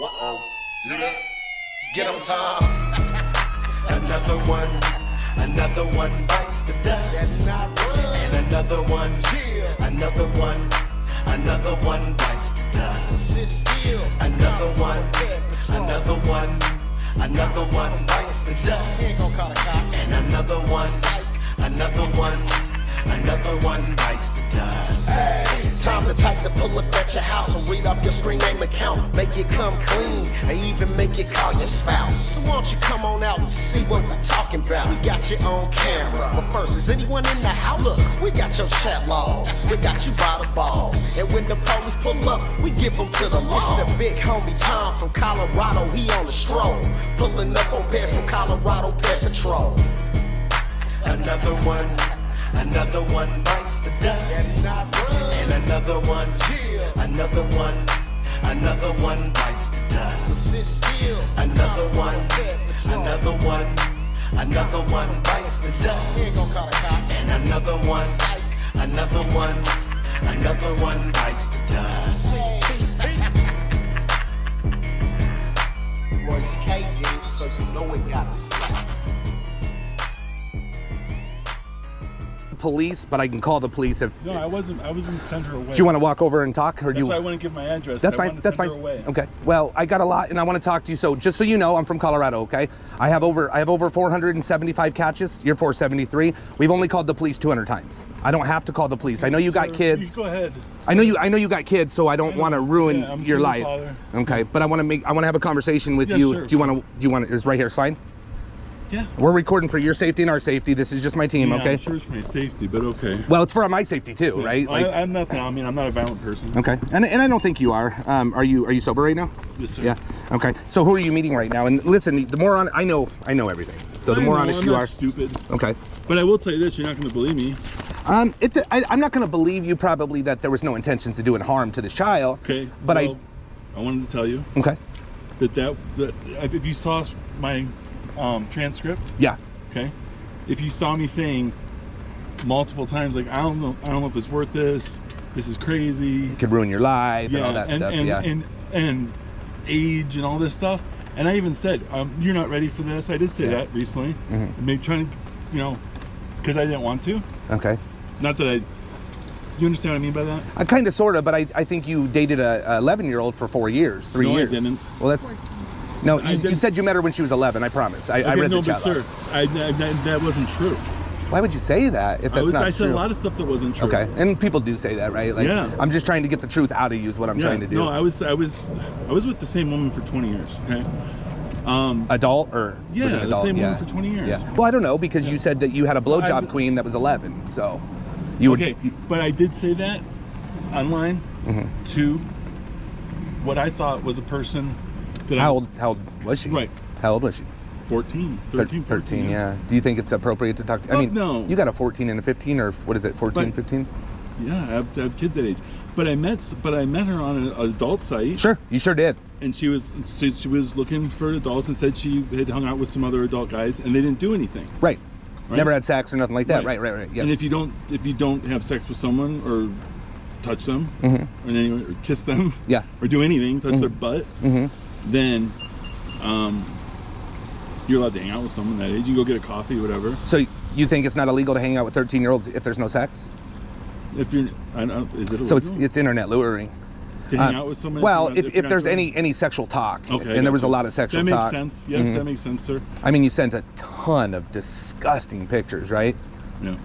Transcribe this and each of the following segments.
Uh-oh. Hear that? Get 'em, Tom. Another one bites the dust. That's not right. And another one bites the dust. Sit still. Another one bites the dust. He ain't gonna call the cops. And another one bites the dust. Hey, time to type to pull up at your house and read off your screen name account. Make it come clean, and even make it call your spouse. So why don't you come on out and see what we're talking about? We got you on camera, but first, is anyone in the house? Look, we got your chat logs, we got you by the balls. And when the police pull up, we give them to the law. It's the big homie Tom from Colorado, he on the stroll. Pulling up on bed from Colorado Ped Patrol. Another one bites the dust. That's not right. And another one bites the dust. Sit still. Another one bites the dust. He ain't gonna call the cops. And another one bites the dust. Royce K did it, so you know it got a slap. Police, but I can call the police if. No, I wasn't sent her away. Do you want to walk over and talk, or do That's you? why I wouldn't give my address. That's fine. That's fine. Okay. Well, I got a lot, and I want to talk to you. So, just so you know, I'm from Colorado. Okay. I have over 475 catches. You're 473. We've only called the police 200 times. I don't have to call the police. I know you got kids. You go ahead. I know you got kids, so I don't want to ruin I'm your life. father. Okay. But I want to have a conversation with Yeah, you. sure. Do you want is right here fine? Yeah. We're recording for your safety and our safety. This is just my team, Yeah, okay? I'm sure it's for my safety, but okay. Well, it's for my safety too, right? Like, I'm nothing. I mean, I'm not a violent person. okay, and I don't think you are. Are you sober right now? Yes, sir. Yeah. Okay. So who are you meeting right now? And listen, the more I know everything. So the more honest I'm you not are. stupid. Okay. But I will tell you this: you're not going to believe me. I'm not going to believe you probably that there was no intentions of doing harm to this child. Okay. But well, I wanted to tell you. Okay. That if you saw my transcript. Yeah. Okay. If you saw me saying multiple times, like I don't know if it's worth this. This is crazy. It could ruin your life and all that stuff. And age and all this stuff. And I even said, you're not ready for this. I did say that recently. Mm-hmm. Maybe trying to, because I didn't want to. Okay. Not that you understand what I mean by that? Kind of, sort of, but I think you dated a 11-year-old for 4 years, 3 years. No, I didn't. Well, that's. No, you said you met her when she was 11. I promise. I read the chat logs. Sir, that wasn't true. Why would you say that if that's not true? I said a lot of stuff that wasn't true. Okay, and people do say that, right? Like, yeah. I'm just trying to get the truth out of you is what I'm trying to do. No, I was with the same woman for 20 years. Okay. Adult or yeah, was it adult? The same woman for 20 years. Yeah. Well, I don't know because you said that you had a blowjob queen that was 11, so you would. Okay, but I did say that online to what I thought was a person. How old was she? Right. How old was she? 13, 13, yeah. Do you think it's appropriate to talk to? I mean, no. You got a 14 and a 15, or what is it, 14, 15? Yeah, I have kids that age. But I met her on an adult site. Sure, you sure did. And she was looking for adults and said she had hung out with some other adult guys and they didn't do anything. Right. Never had sex or nothing like that. Right. Yeah. And if you don't have sex with someone or touch them or kiss them, or do anything, touch their butt, then you're allowed to hang out with someone that age. You can go get a coffee, whatever. So you think it's not illegal to hang out with 13-year-olds if there's no sex? If you're, I don't know, is it illegal? So it's internet luring. To hang out with someone? Well, if there's any sexual talk, and there was a lot of sexual talk. That makes sense. Yes, that makes sense, sir. I mean, you sent a ton of disgusting pictures, right? Yeah.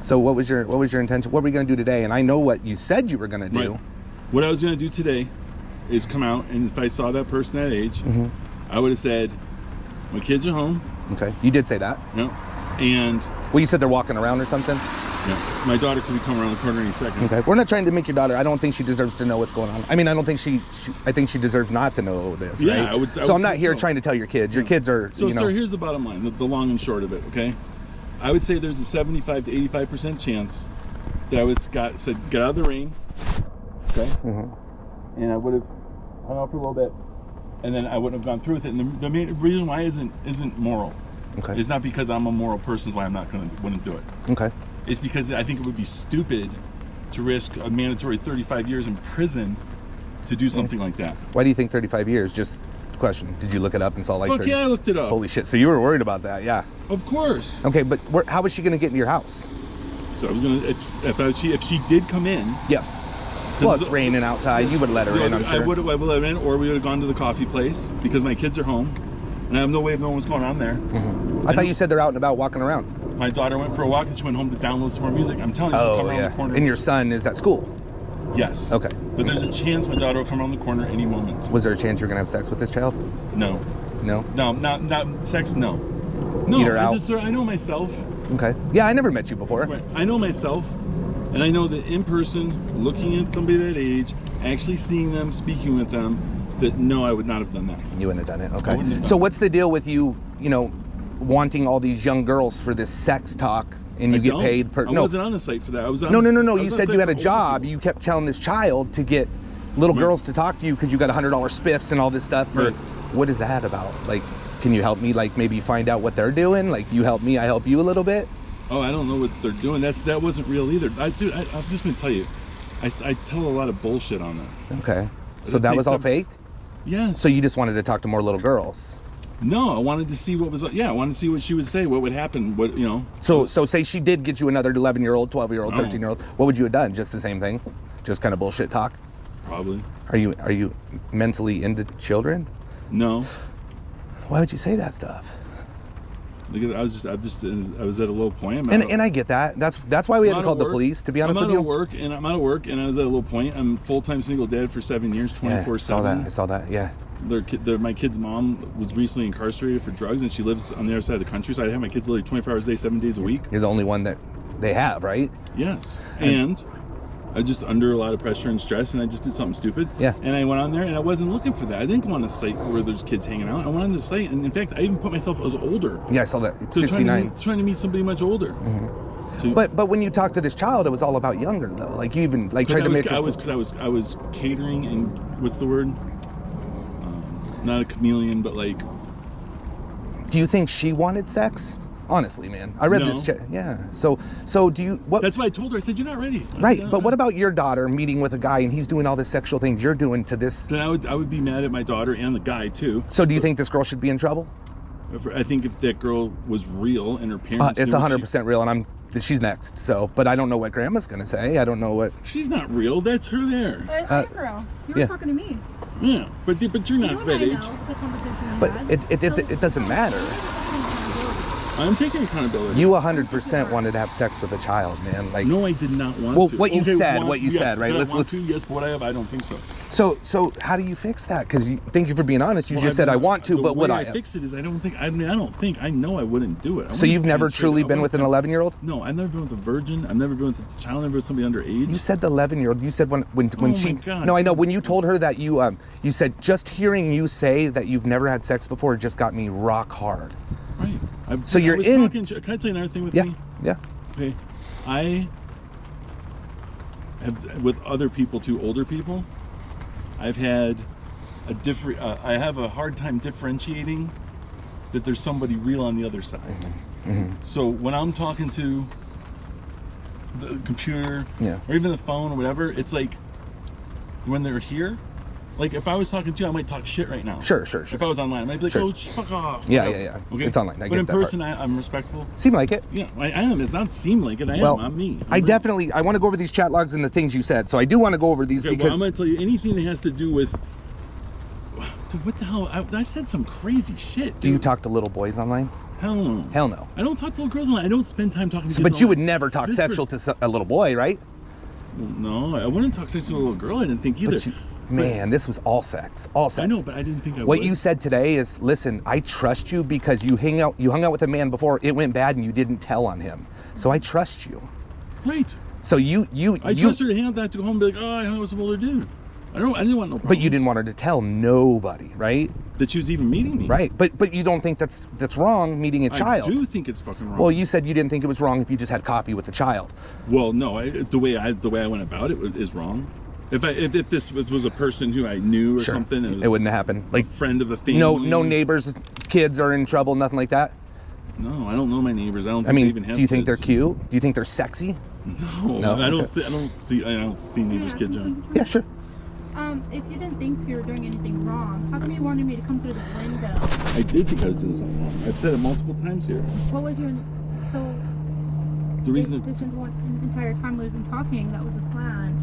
So what was your intention? What were we going to do today? And I know what you said you were going to do. Right. What I was going to do today is come out, and if I saw that person that age, I would have said, my kids are home. Okay. You did say that. Yeah. And well, you said they're walking around or something. Yeah. My daughter could be coming around the corner any second. Okay. We're not trying to make your daughter. I don't think she deserves to know what's going on. I mean, I don't think I think she deserves not to know this. Yeah. Right? I would I'm not here trying to tell your kids. Your kids are. So, sir, here's the bottom line, the long and short of it. Okay. I would say there's a 75 to 85% chance that I said get out of the rain. Okay. And I would have hung out for a little bit, and then I wouldn't have gone through with it. And the main reason why isn't moral. Okay. It's not because I'm a moral person why I'm not wouldn't do it. Okay. It's because I think it would be stupid to risk a mandatory 35 years in prison to do something like that. Why do you think 35 years? Just question. Did you look it up and saw like? Fuck 30? yeah, I looked it up. Holy shit! So you were worried about that, yeah? Of course. Okay, but how was she gonna get into your house? So I was gonna if she did come in. Yeah. Well, it's raining outside. You would let her in, I'm sure. I would let her in, or we would have gone to the coffee place because my kids are home, and I have no way of knowing what's going on there. I thought you said they're out and about walking around. My daughter went for a walk and she went home to download some more music. I'm telling you, she'll come around the corner. And your son is at school? Yes. Okay. But there's a chance my daughter will come around the corner any moment. Was there a chance you were gonna have sex with this child? No. No? No, not sex, no. No, Eat her out? I know myself. Okay. Yeah, I never met you before. Right. I know myself, and I know that in person, looking at somebody that age, actually seeing them, speaking with them, that no, I would not have done that. You wouldn't have done it, I okay. wouldn't have So done what's the deal with you, wanting all these young girls for this sex talk and you get paid per... I wasn't on the site for that. I was on No. You said you had a job. You kept telling this child to get little girls to talk to you because you got $100 spiffs and all this stuff for... Right. What is that about? Like, can you help me, like, maybe find out what they're doing? Like, you help me, I help you a little bit? Oh, I don't know what they're doing. That wasn't real either. I'm just gonna tell you, I tell a lot of bullshit on that. Okay. So that was all fake? Yeah. So you just wanted to talk to more little girls? No, I wanted to see what was. Yeah, I wanted to see what she would say, what would happen, what So say she did get you another 11-year-old, 12-year-old, 13-year-old. What would you have done? Just the same thing? Just kind of bullshit talk? Probably. Are you mentally into children? No. Why would you say that stuff? Because I was at a low point. And I get that. That's why we hadn't called the police, to be honest with you. I'm out of work, and I was at a low point. I'm a full-time single dad for 7 years, 24/7. I saw that. Yeah. My kid's mom was recently incarcerated for drugs, and she lives on the other side of the country. So I have my kids literally 24 hours a day, 7 days a week. You're the only one that they have, right? Yes. And I just under a lot of pressure and stress, and I just did something stupid. Yeah. And I went on there, and I wasn't looking for that. I didn't go on a site where there's kids hanging out. I went on the site, and in fact, I even put myself as older. Yeah, I saw that. So 69. trying to meet somebody much older. Mm-hmm. But when you talked to this child, it was all about younger though. Like you even tried to make. I was catering, and what's the word? Not a chameleon, but like. Do you think she wanted sex? Honestly, man, I read this. Yeah. So do you? What? That's why I told her. I said you're not ready. Right. But what about your daughter meeting with a guy and he's doing all the sexual things you're doing to this? Then I would be mad at my daughter and the guy too. So do you think this girl should be in trouble? I think if that girl was real and her parents. It's 100% real, and she's next. So, but I don't know what Grandma's gonna say. I don't know what. She's not real. That's her there. I am real. You were talking to me. Yeah, but you're not that age. But it doesn't matter. I'm taking accountability. You 100% wanted to have sex with a child, man. Like no, I did not want to. Well, what you said, right? Let's. Yes, but what I have, I don't think so. So how do you fix that? Because thank you for being honest. You just said I want to, but would I? The way I fix it is I know I wouldn't do it. So you've never truly been with an 11-year-old? No, I've never been with a virgin. I've never been with a child. I've never been with somebody underage. You said the 11-year-old. You said when she. God. No, I know. When you told her that you said just hearing you say that you've never had sex before just got me rock hard. Right. So you're in. Can I tell you another thing with me? Yeah. Okay. I have with other people too, older people. I've had a different. I have a hard time differentiating that there's somebody real on the other side. Mm-hmm. So when I'm talking to the computer, or even the phone or whatever, it's like when they're here. Like if I was talking to you, I might talk shit right now. Sure. If I was online, I might be like, "Oh, fuck off." Yeah. Okay? It's online. But in person, I'm respectful. Seem like it. Yeah, I am. It's not seem like it. I am. I'm me. I want to go over these chat logs and the things you said. So I do want to go over these because I'm going to tell you anything that has to do with. Dude, what the hell? I've said some crazy shit. Dude. Do you talk to little boys online? Hell no. Hell no. I don't talk to little girls online. I don't spend time talking to kids But you online. would never talk sexual to a little boy, right? No, I wouldn't talk sexual to a little girl. I didn't think either. Man, this was all sex. All sex. I know, but I didn't think I would. What you said today is, listen, I trust you because you hung out with a man before it went bad and you didn't tell on him. So I trust you. Right. So I trust her to hang out that to go home and be like, oh, I hung out with some older dude. I didn't want no problem. But you didn't want her to tell nobody, right? That she was even meeting me. Right. But you don't think that's wrong, meeting a child. I do think it's fucking wrong. Well, you said you didn't think it was wrong if you just had coffee with a child. Well, no, the way I went about it is wrong. If this was a person who I knew or something, it wouldn't happen. Like a friend of the family. No neighbors, kids are in trouble, nothing like that. No, I don't know my neighbors. I don't. Think I mean, they even have do you think kids. they're cute? Do you think they're sexy? No, I don't see neighbors' kids on. Yeah, sure. If you didn't think you were doing anything wrong, how come you wanted me to come through the window? I did think I was doing something wrong. I've said it multiple times here. What was your... So... The reason... This entire time we've been talking, that was the plan.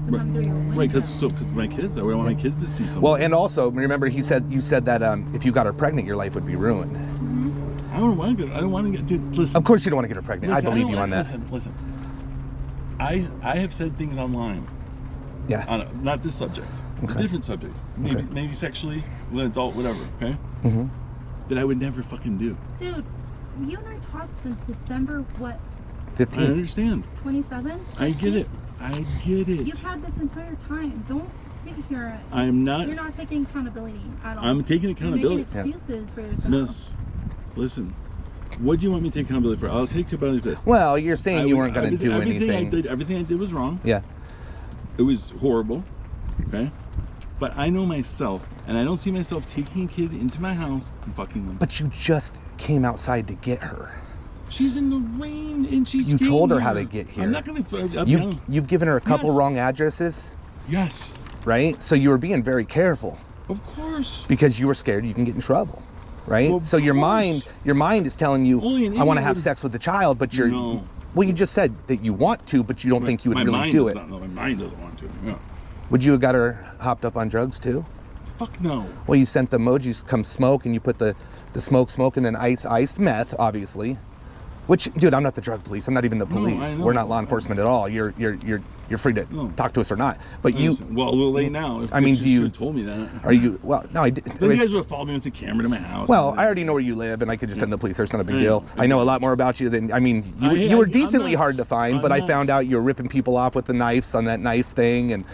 To come through your window. Right, because my kids, I want my kids to see something. Well, and also, remember you said that if you got her pregnant, your life would be ruined. I don't want to get... Dude, listen. Of course you don't want to get her pregnant. Listen, I believe you on that. Listen. I have said things online. Yeah. On not this subject. Okay. A different subject. Maybe sexually, with an adult, whatever, okay? Mm-hmm. That I would never fucking do. Dude, you and I talked since December, what? 15. I understand. 27? I get it. You've had this entire time. Don't sit here. I'm not... You're not taking accountability at all. I'm taking accountability. You're making excuses for yourself. Miss, listen. What do you want me to take accountability for? I'll take accountability for this. Well, you're saying you weren't going to do anything. Everything I did was wrong. Yeah. It was horrible. Okay? But I know myself, and I don't see myself taking a kid into my house and fucking them. But you just came outside to get her. She's in the rain, and she. You told her how to get here. I'm not going to. You've given her a couple wrong addresses. Yes. Right? So you were being very careful. Of course. Because you were scared you can get in trouble. Right? Well, so your mind is telling you, I want to have would... sex with the child, but you're... No. Well, you just said that you want to, but you don't think you would really do it. My mind doesn't want to. Yeah. Would you have got her hopped up on drugs too? Fuck no. Well, you sent the emojis, come smoke, and you put the smoke, and then ice, meth, obviously. Which, dude, I'm not the drug police. I'm not even the police. No, We're not law enforcement at all. You're free to talk to us or not. But you... Well, a little late now. I mean, do you... told me that. Are you... Well, no, I did. Then you guys would have followed me with the camera to my house. Well, I already know where you live, and I could just send the police. There's not a big deal. I know a lot more about you than... I mean, you were decently hard to find, but I found out you were ripping people off with the knives on that knife thing, and...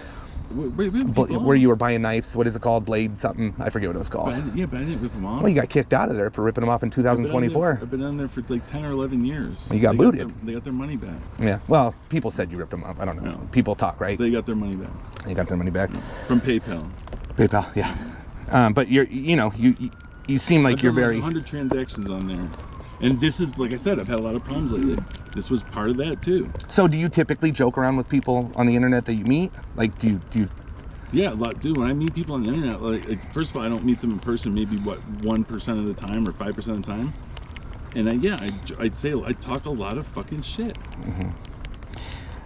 Where you were buying knives, what is it called? Blade something? I forget what it was called. But I didn't rip them off. Well, you got kicked out of there for ripping them off in 2024. I've been on there for like 10 or 11 years. You got booted. They got their money back. Yeah. Well, people said you ripped them off. I don't know. No. People talk, right? They got their money back. They got their money back. From PayPal. PayPal, yeah. But you seem like you're very... 100 transactions on there. And this is, like I said, I've had a lot of problems lately. This was part of that too. So do you typically joke around with people on the internet that you meet? Like, do you... Yeah, a lot do. When I meet people on the internet, like first of all, I don't meet them in person maybe, 1% of the time or 5% of the time. And I'd say I talk a lot of fucking shit. Mm-hmm.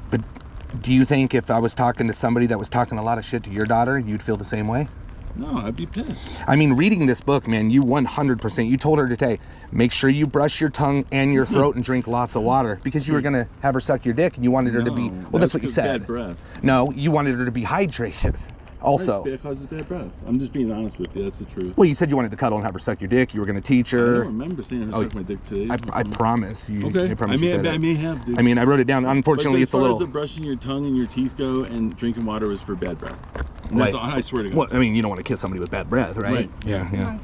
But do you think if I was talking to somebody that was talking a lot of shit to your daughter, you'd feel the same way? No, I'd be pissed. I mean, reading this book, man, you 100%, you told her today, make sure you brush your tongue and your throat and drink lots of water, because you were going to have her suck your dick and you wanted her to be, well, that's what you said. Bad breath. No, you wanted her to be hydrated also. Right, it causes bad breath. I'm just being honest with you, that's the truth. Well, you said you wanted to cuddle and have her suck your dick. You were going to teach her. I don't remember saying her suck my dick today. I promise you. Okay, I promise you said I may have, dude. I mean, I wrote it down. Unfortunately, it's a little... As far as the brushing your tongue and your teeth go and drinking water was for bad breath. And right. That's all, I swear to God. Well, I mean, you don't want to kiss somebody with bad breath, right? Yeah.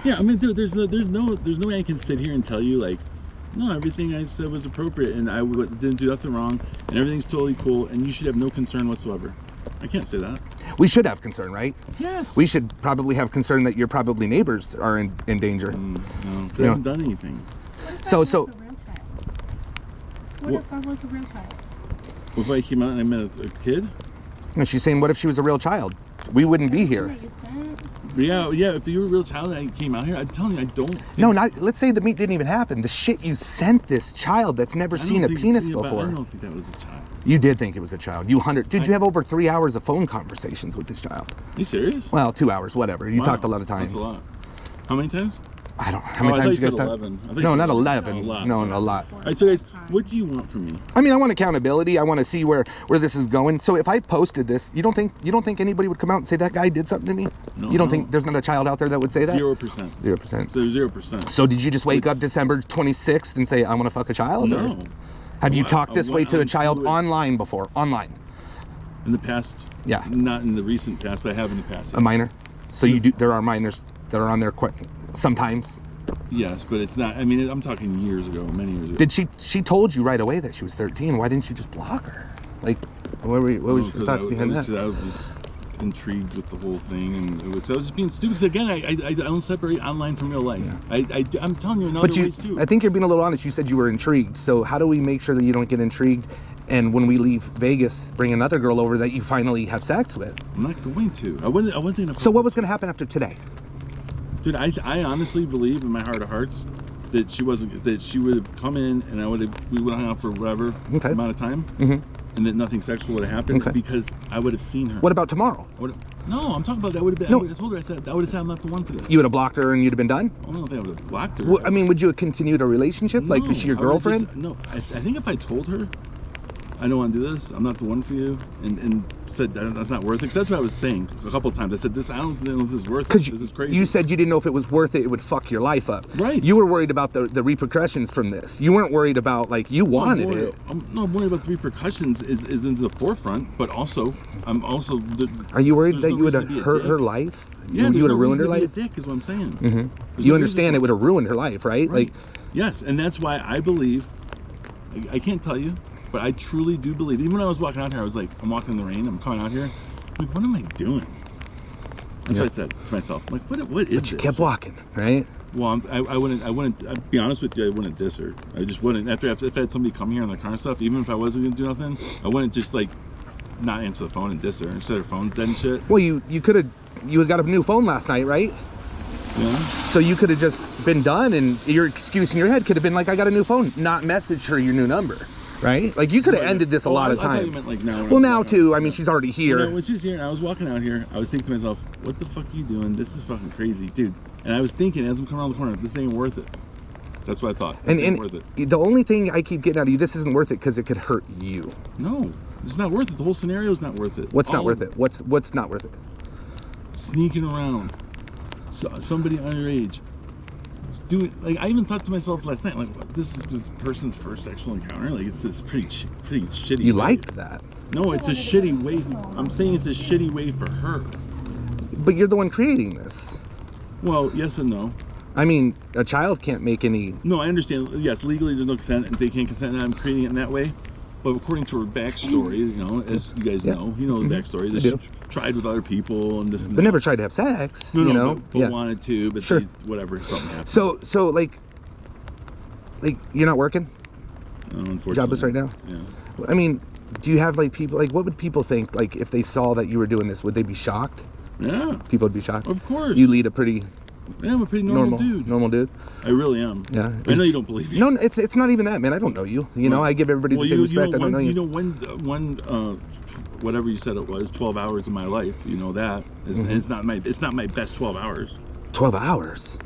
Yeah, I mean, dude, there's no way I can sit here and tell you, like, no, everything I said was appropriate and I didn't do nothing wrong and everything's totally cool and you should have no concern whatsoever. I can't say that. We should have concern, right? Yes. We should probably have concern that your probably neighbors are in danger. No, because I haven't done anything. So. What if I was a real child? What if I came out and I met a kid? And she's saying, what if she was a real child? We wouldn't be here. Yeah, if you were a real child and I came out here, I'm telling you, I don't think... No, let's say the meet didn't even happen. The shit you sent this child that's never seen a penis before. I don't think that was a child. You did think it was a child. You have over 3 hours of phone conversations with this child. Are you serious? Well, 2 hours, whatever. You talked a lot of times. That's a lot. How many times? I don't know. How many times you guys talked? 11. No, not 11. No, a lot. All right, so guys, what do you want from me? I mean, I want accountability. I want to see where this is going. So if I posted this, you don't think anybody would come out and say that guy did something to me? No, you don't think there's not a child out there that would say that? 0%. 0%. So 0%. So did you just wake up December 26th and say, I want to fuck a child? No. Or have you talked this way to a child online before? Online? In the past? Yeah. Not in the recent past, but I have in the past. Yeah. A minor? So you do? There are minors that are on there sometimes? Yes, but it's not. I mean, I'm talking years ago, many years ago. Did she told you right away that she was 13? Why didn't you just block her? Like, what was your thoughts behind that? I was intrigued with the whole thing, and I was just being stupid. Because again, I don't separate online from real life. Yeah. I'm telling you in other ways too. I think you're being a little honest. You said you were intrigued. So how do we make sure that you don't get intrigued and when we leave Vegas, bring another girl over that you finally have sex with. I'm not going to. I wasn't gonna. So what was going to happen after today? Dude, I honestly believe in my heart of hearts that she would have come in and we would have hung out for whatever amount of time, and that nothing sexual would have happened because I would have seen her. What about tomorrow? No, I'm talking about that would have been. No. I told her, I said I would have said I'm not the one for this. You would have blocked her and you'd have been done? I don't think I would have blocked her. Well, I mean, would you have continued a relationship? Like, is she your girlfriend? No, I think if I told her I don't want to do this, I'm not the one for you, and said that's not worth it, because that's what I was saying a couple of times. I said, I don't know if this is worth it. This is crazy. You said you didn't know if it was worth it, it would fuck your life up. Right. You were worried about the repercussions from this. You weren't worried about, like, you wanted it. I'm worried about the repercussions is into the forefront, but also, I'm also... Are you worried that you would have hurt her life? Yeah, you would have ruined her life? Dick is what I'm saying. You understand it would have ruined her life, right? Like, yes, and that's why I believe, I can't tell you, but I truly do believe, even when I was walking out here, I was like, I'm walking in the rain, I'm coming out here, I'm like, what am I doing? That's what I said to myself. I'm like, what is this? But you kept walking, right? Well, I wouldn't, I'd be honest with you, I wouldn't diss her. I just wouldn't. If I had somebody come here in the car and stuff, even if I wasn't gonna do nothing, I wouldn't just like not answer the phone and diss her and set her phone dead and shit. Well, you got a new phone last night, right? Yeah. So you could have just been done, and your excuse in your head could have been like, I got a new phone, not message her your new number. Right? Like, you could have ended this a lot of times. I thought you meant like now. Well, now too. I mean, she's already here. You know, when she was here and I was walking out here, I was thinking to myself, what the fuck are you doing? This is fucking crazy, dude. And I was thinking as I'm coming around the corner, this ain't worth it. That's what I thought. This ain't worth it. The only thing I keep getting out of you, this isn't worth it because it could hurt you. No, it's not worth it. The whole scenario is not worth it. What's not worth it? What's not worth it? Sneaking around. Somebody underage. Like, I even thought to myself last night, like, this is this person's first sexual encounter. Like, it's this pretty shitty. You way. liked that? No, it's a shitty way. I'm saying it's a shitty way for her. But you're the one creating this. Well, yes and no. I mean, a child can't make any. No, I understand. Yes, legally there's no consent, and they can't consent, and I'm creating it in that way. But according to her backstory, you know, as you guys know, you know the backstory. That she tried with other people and this and that. But never tried to have sex. No, you know, but wanted to, but sure. Whatever, something happened. So like you're not working? No, unfortunately. Jobless right now? Yeah. I mean, do you have like people, like what would people think, like if they saw that you were doing this, would they be shocked? Yeah. People would be shocked? Of course. You lead a pretty... Yeah, I'm a pretty normal dude. Normal dude. I really am. Yeah. I know you don't believe me. No, it's not even that, man. I don't know you. You know, I give everybody the same respect. I don't know you. You know, one whatever you said it was, 12 hours of my life. You know that. It's not my best 12 hours. 12 hours.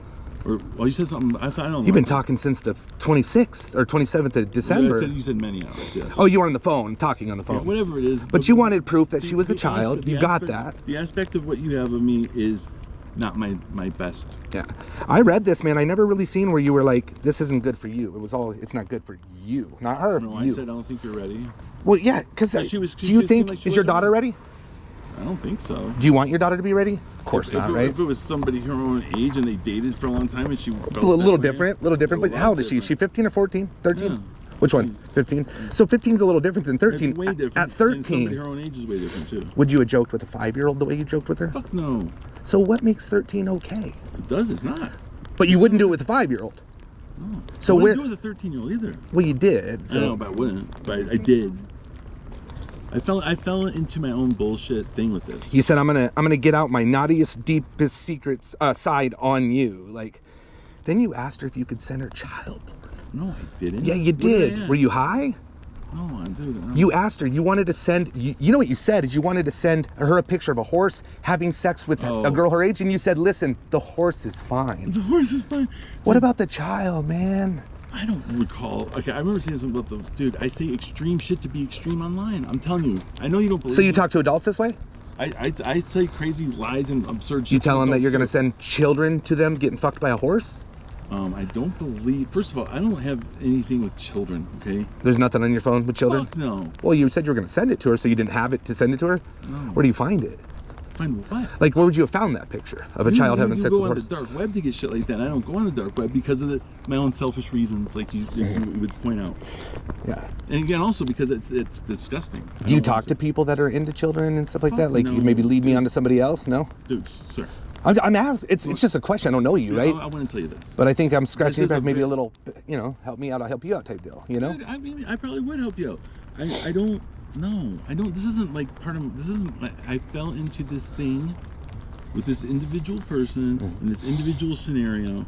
Well, you said something. I don't know. You've been talking since the 26th or 27th of December. Yeah, you said many hours. Yes. Oh, you were on the phone, talking on the phone. Yeah, whatever it is. But you wanted proof that she was a child. You got that. The aspect of what you have of me is not my best. Yeah, I read this, man. I never really seen where you were like, this isn't good for you. It was all, it's not good for you, not her. No, you. I said I don't think you're ready. Well, yeah, because do you think, like is your daughter ready? I don't think so. Do you want your daughter to be ready? Of course not, right? If it was somebody her own age and they dated for a long time and she felt a little different, but how old is she? Is she 15 or 14? 13? Yeah. Which one? 15? So 15 is a little different than 13. It's way different. At 13. And somebody her own age is way different too. Would you have joked with a 5-year-old the way you joked with her? Fuck no. So what makes 13 okay? It does, it's not. But you wouldn't do it with a 5-year-old? No. So I wouldn't do it with a 13-year-old either. Well, you did. So. I know, but I wouldn't. But I did. I fell into my own bullshit thing with this. You said I'm gonna get out my naughtiest, deepest secrets side on you. Like, then you asked her if you could send her child porn. No, I didn't. Yeah, you did. Were you high? No, I didn't. You asked her. You wanted to send. You know what you said is you wanted to send her a picture of a horse having sex with a girl her age, and you said, "Listen, the horse is fine." The horse is fine. What about the child, man? I don't recall. Okay, I remember saying something about the dude. I say extreme shit to be extreme online. I'm telling you. I know you don't believe. So you talk to adults this way? I say crazy lies and absurd shit. You tell them that you're going to send children to them getting fucked by a horse? I don't believe. First of all, I don't have anything with children. Okay. There's nothing on your phone with children? Fuck no. Well, you said you were going to send it to her, so you didn't have it to send it to her? No. Where do you find it? Find what? Like, where would you have found that picture of a child having sex with a horse? You go on the dark web to get shit like that. I don't go on the dark web because of my own selfish reasons, like you would point out. Yeah. And again, also because it's disgusting. Do you talk to people that are into children and stuff like that? Like, no. you maybe lead me on to somebody else? No? Dude, sir. I'm asking. It's just a question. I don't know you, right? I wouldn't tell you this. But I think I'm scratching your back, maybe a little, you know, help me out, I'll help you out type deal, you know? I mean, I probably would help you out. I don't know. I don't. This isn't like part of. This isn't. Like, I fell into this thing with this individual person in this individual scenario,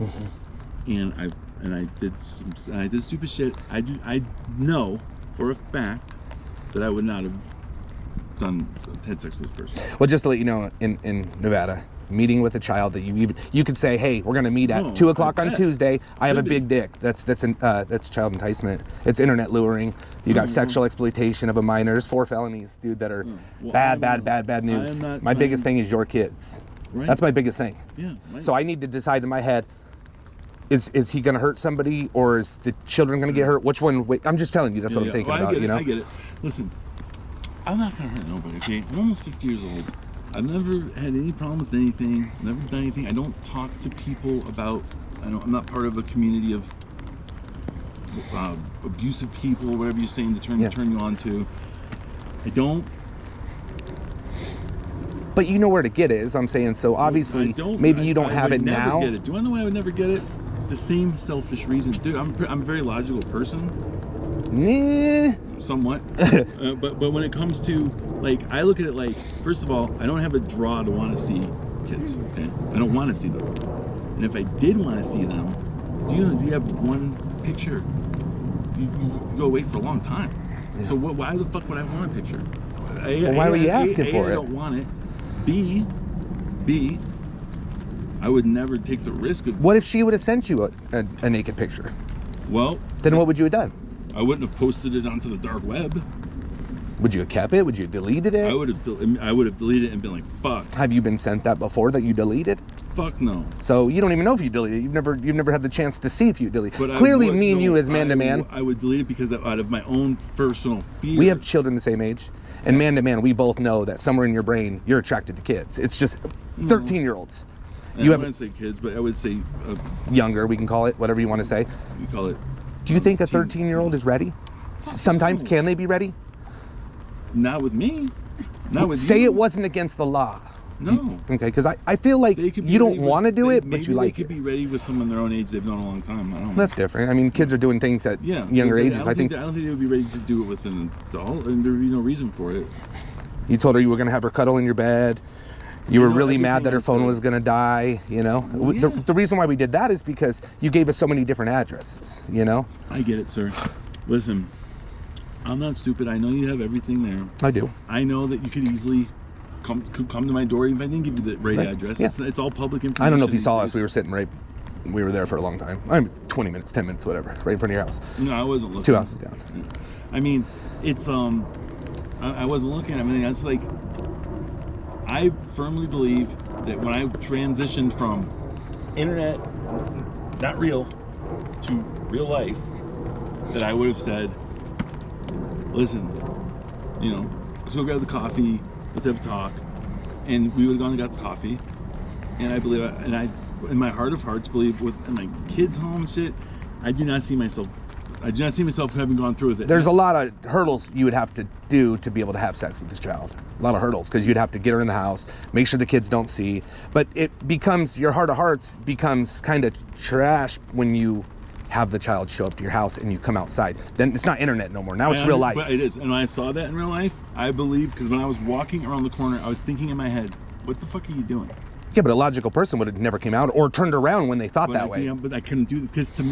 and I did stupid shit. I know for a fact that I would not have had sex with this person. Well, just to let you know, in Nevada, meeting with a child that you could say, hey, we're gonna meet at 2 o'clock on Tuesday. I have a big dick. That's child enticement. It's internet luring. You got sexual exploitation of a minor. There's 4 felonies, dude, that are bad news. My biggest thing is your kids. Right. That's my biggest thing. Yeah. Right. So I need to decide in my head, is he gonna hurt somebody or is the children gonna get hurt? Which one? Wait, I'm just telling you. That's what I'm thinking about. I get it. Listen, I'm not gonna hurt nobody. Okay, I'm almost 50 years old. I've never had any problem with anything. Never done anything. I don't talk to people about. I'm not part of a community of abusive people, whatever you're saying to turn you on to. I don't. But you know where to get it, is I'm saying. So obviously, maybe you don't have it now. Get it. Do you want to know why I would never get it? The same selfish reason, dude. I'm a very logical person. Nah. Somewhat. But when it comes to, like, I look at it like, first of all, I don't have a draw to want to see kids. Okay, I don't want to see them. And if I did want to see them, do you have one picture? You go away for a long time. Yeah. So why the fuck would I want a picture? Why were you asking for it? I don't want it. B, I would never take the risk of. What if she would have sent you a naked picture? Well, then what would you have done? I wouldn't have posted it onto the dark web. Would you have kept it? Would you have deleted it? I would have deleted it and been like, fuck. Have you been sent that before that you deleted? Fuck no. So you don't even know if you deleted it. You've never had the chance to see if you deleted. But clearly, me and you as man to man. I would delete it because out of my own personal fear. We have children the same age, and man to man, we both know that somewhere in your brain you're attracted to kids. It's just 13-year-olds. I wouldn't say kids, but I would say younger. We can call it whatever you want to say. You call it. Do you think a 13-year-old is ready? Sometimes can they be ready? Not with me. Not with say you. It wasn't against the law. No. Okay, because I feel like you don't want to do it, but you like it. They could be ready with someone their own age they've known a long time. I don't know. That's different. I mean, kids are doing things at younger ages. I don't think they would be ready to do it with an adult, and there would be no reason for it. You told her you were going to have her cuddle in your bed. You were really mad that her phone was going to die, you know? Well, yeah. The reason why we did that is because you gave us so many different addresses, you know? I get it, sir. Listen, I'm not stupid. I know you have everything there. I do. I know that you could easily come to my door even if I didn't give you the right address. Yeah. It's all public information. I don't know if you saw us. We were there for a long time. I mean, 20 minutes, 10 minutes, whatever, right in front of your house. No, I wasn't looking. 2 houses down. Yeah. I mean, it's, I wasn't looking. I mean, that's like, I firmly believe that when I transitioned from internet, not real, to real life, that I would have said, listen, you know, let's go grab the coffee, let's have a talk. And we would have gone and got the coffee. And I believe, in my heart of hearts, believe with my kids home and shit, I do not see myself having gone through with it. There's a lot of hurdles you would have to do to be able to have sex with this child. A lot of hurdles, because you'd have to get her in the house, make sure the kids don't see. But it becomes, your heart of hearts becomes kind of trash when you have the child show up to your house and you come outside. Then it's not internet no more. Now it's real life. But it is. And when I saw that in real life, I believe, because when I was walking around the corner, I was thinking in my head, what the fuck are you doing? Yeah, but a logical person would have never came out or turned around when they thought that way. Yeah, but I couldn't do it because to